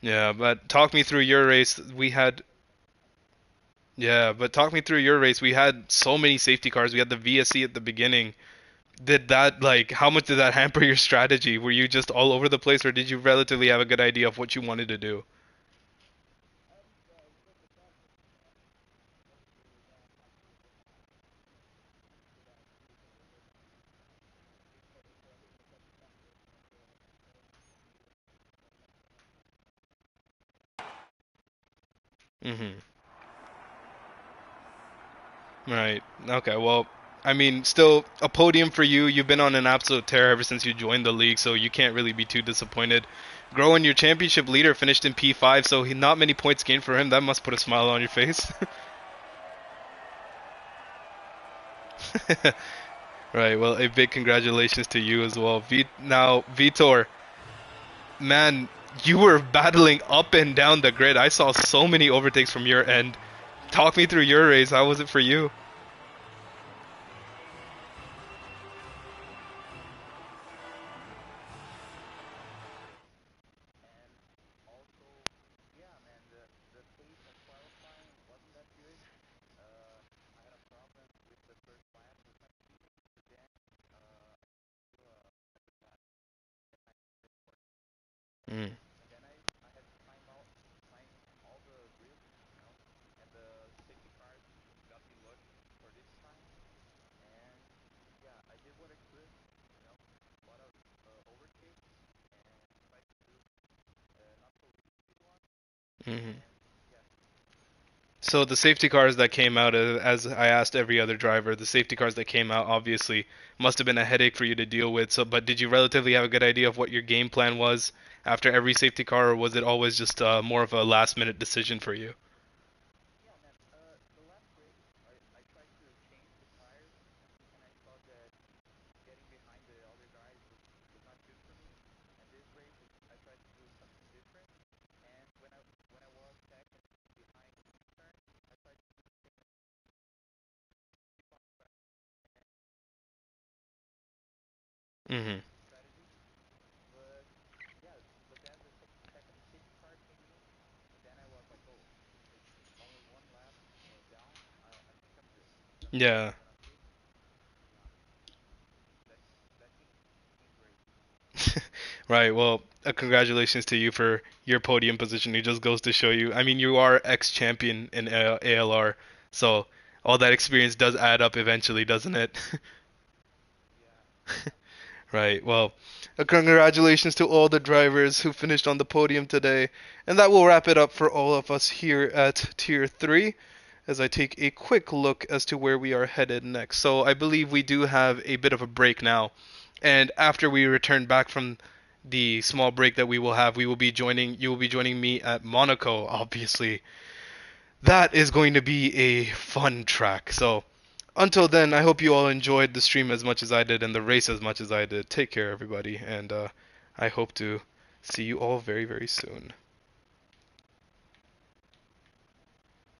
Speaker 1: Yeah, but talk me through your race. Yeah, but talk me through your race. We had so many safety cars. We had the VSC at the beginning. Did that, like, how much did that hamper your strategy? Were you just all over the place, or did you relatively have a good idea of what you wanted to do? Mm-hmm. Right. Okay. Well, I mean, still a podium for you. You've been on an absolute tear ever since you joined the league, so you can't really be too disappointed. Growing your championship leader finished in P5, so not many points gained for him. That must put a smile on your face. Right. Well, a big congratulations to you as well. Now, Vitor, man, you were battling up and down the grid. I saw so many overtakes from your end. Talk me through your race. How was it for you? Mm. Hmm. So the safety cars that came out, as I asked every other driver, the safety cars that came out obviously must have been a headache for you to deal with. So, but did you relatively have a good idea of what your game plan was after every safety car, or was it always just more of a last minute decision for you? Hmm. Yeah. Right. Well, congratulations to you for your podium position. It just goes to show you. I mean, you are ex-champion in ALR, so all that experience does add up eventually, doesn't it? Right. Well, congratulations to all the drivers who finished on the podium today. And that will wrap it up for all of us here at Tier 3 as I take a quick look as to where we are headed next. So I believe we do have a bit of a break now. And after we return back from the small break that we will have, you will be joining me at Monaco, obviously. That is going to be a fun track. So until then, I hope you all enjoyed the stream as much as I did and the race as much as I did. Take care, everybody, and I hope to see you all very, very soon.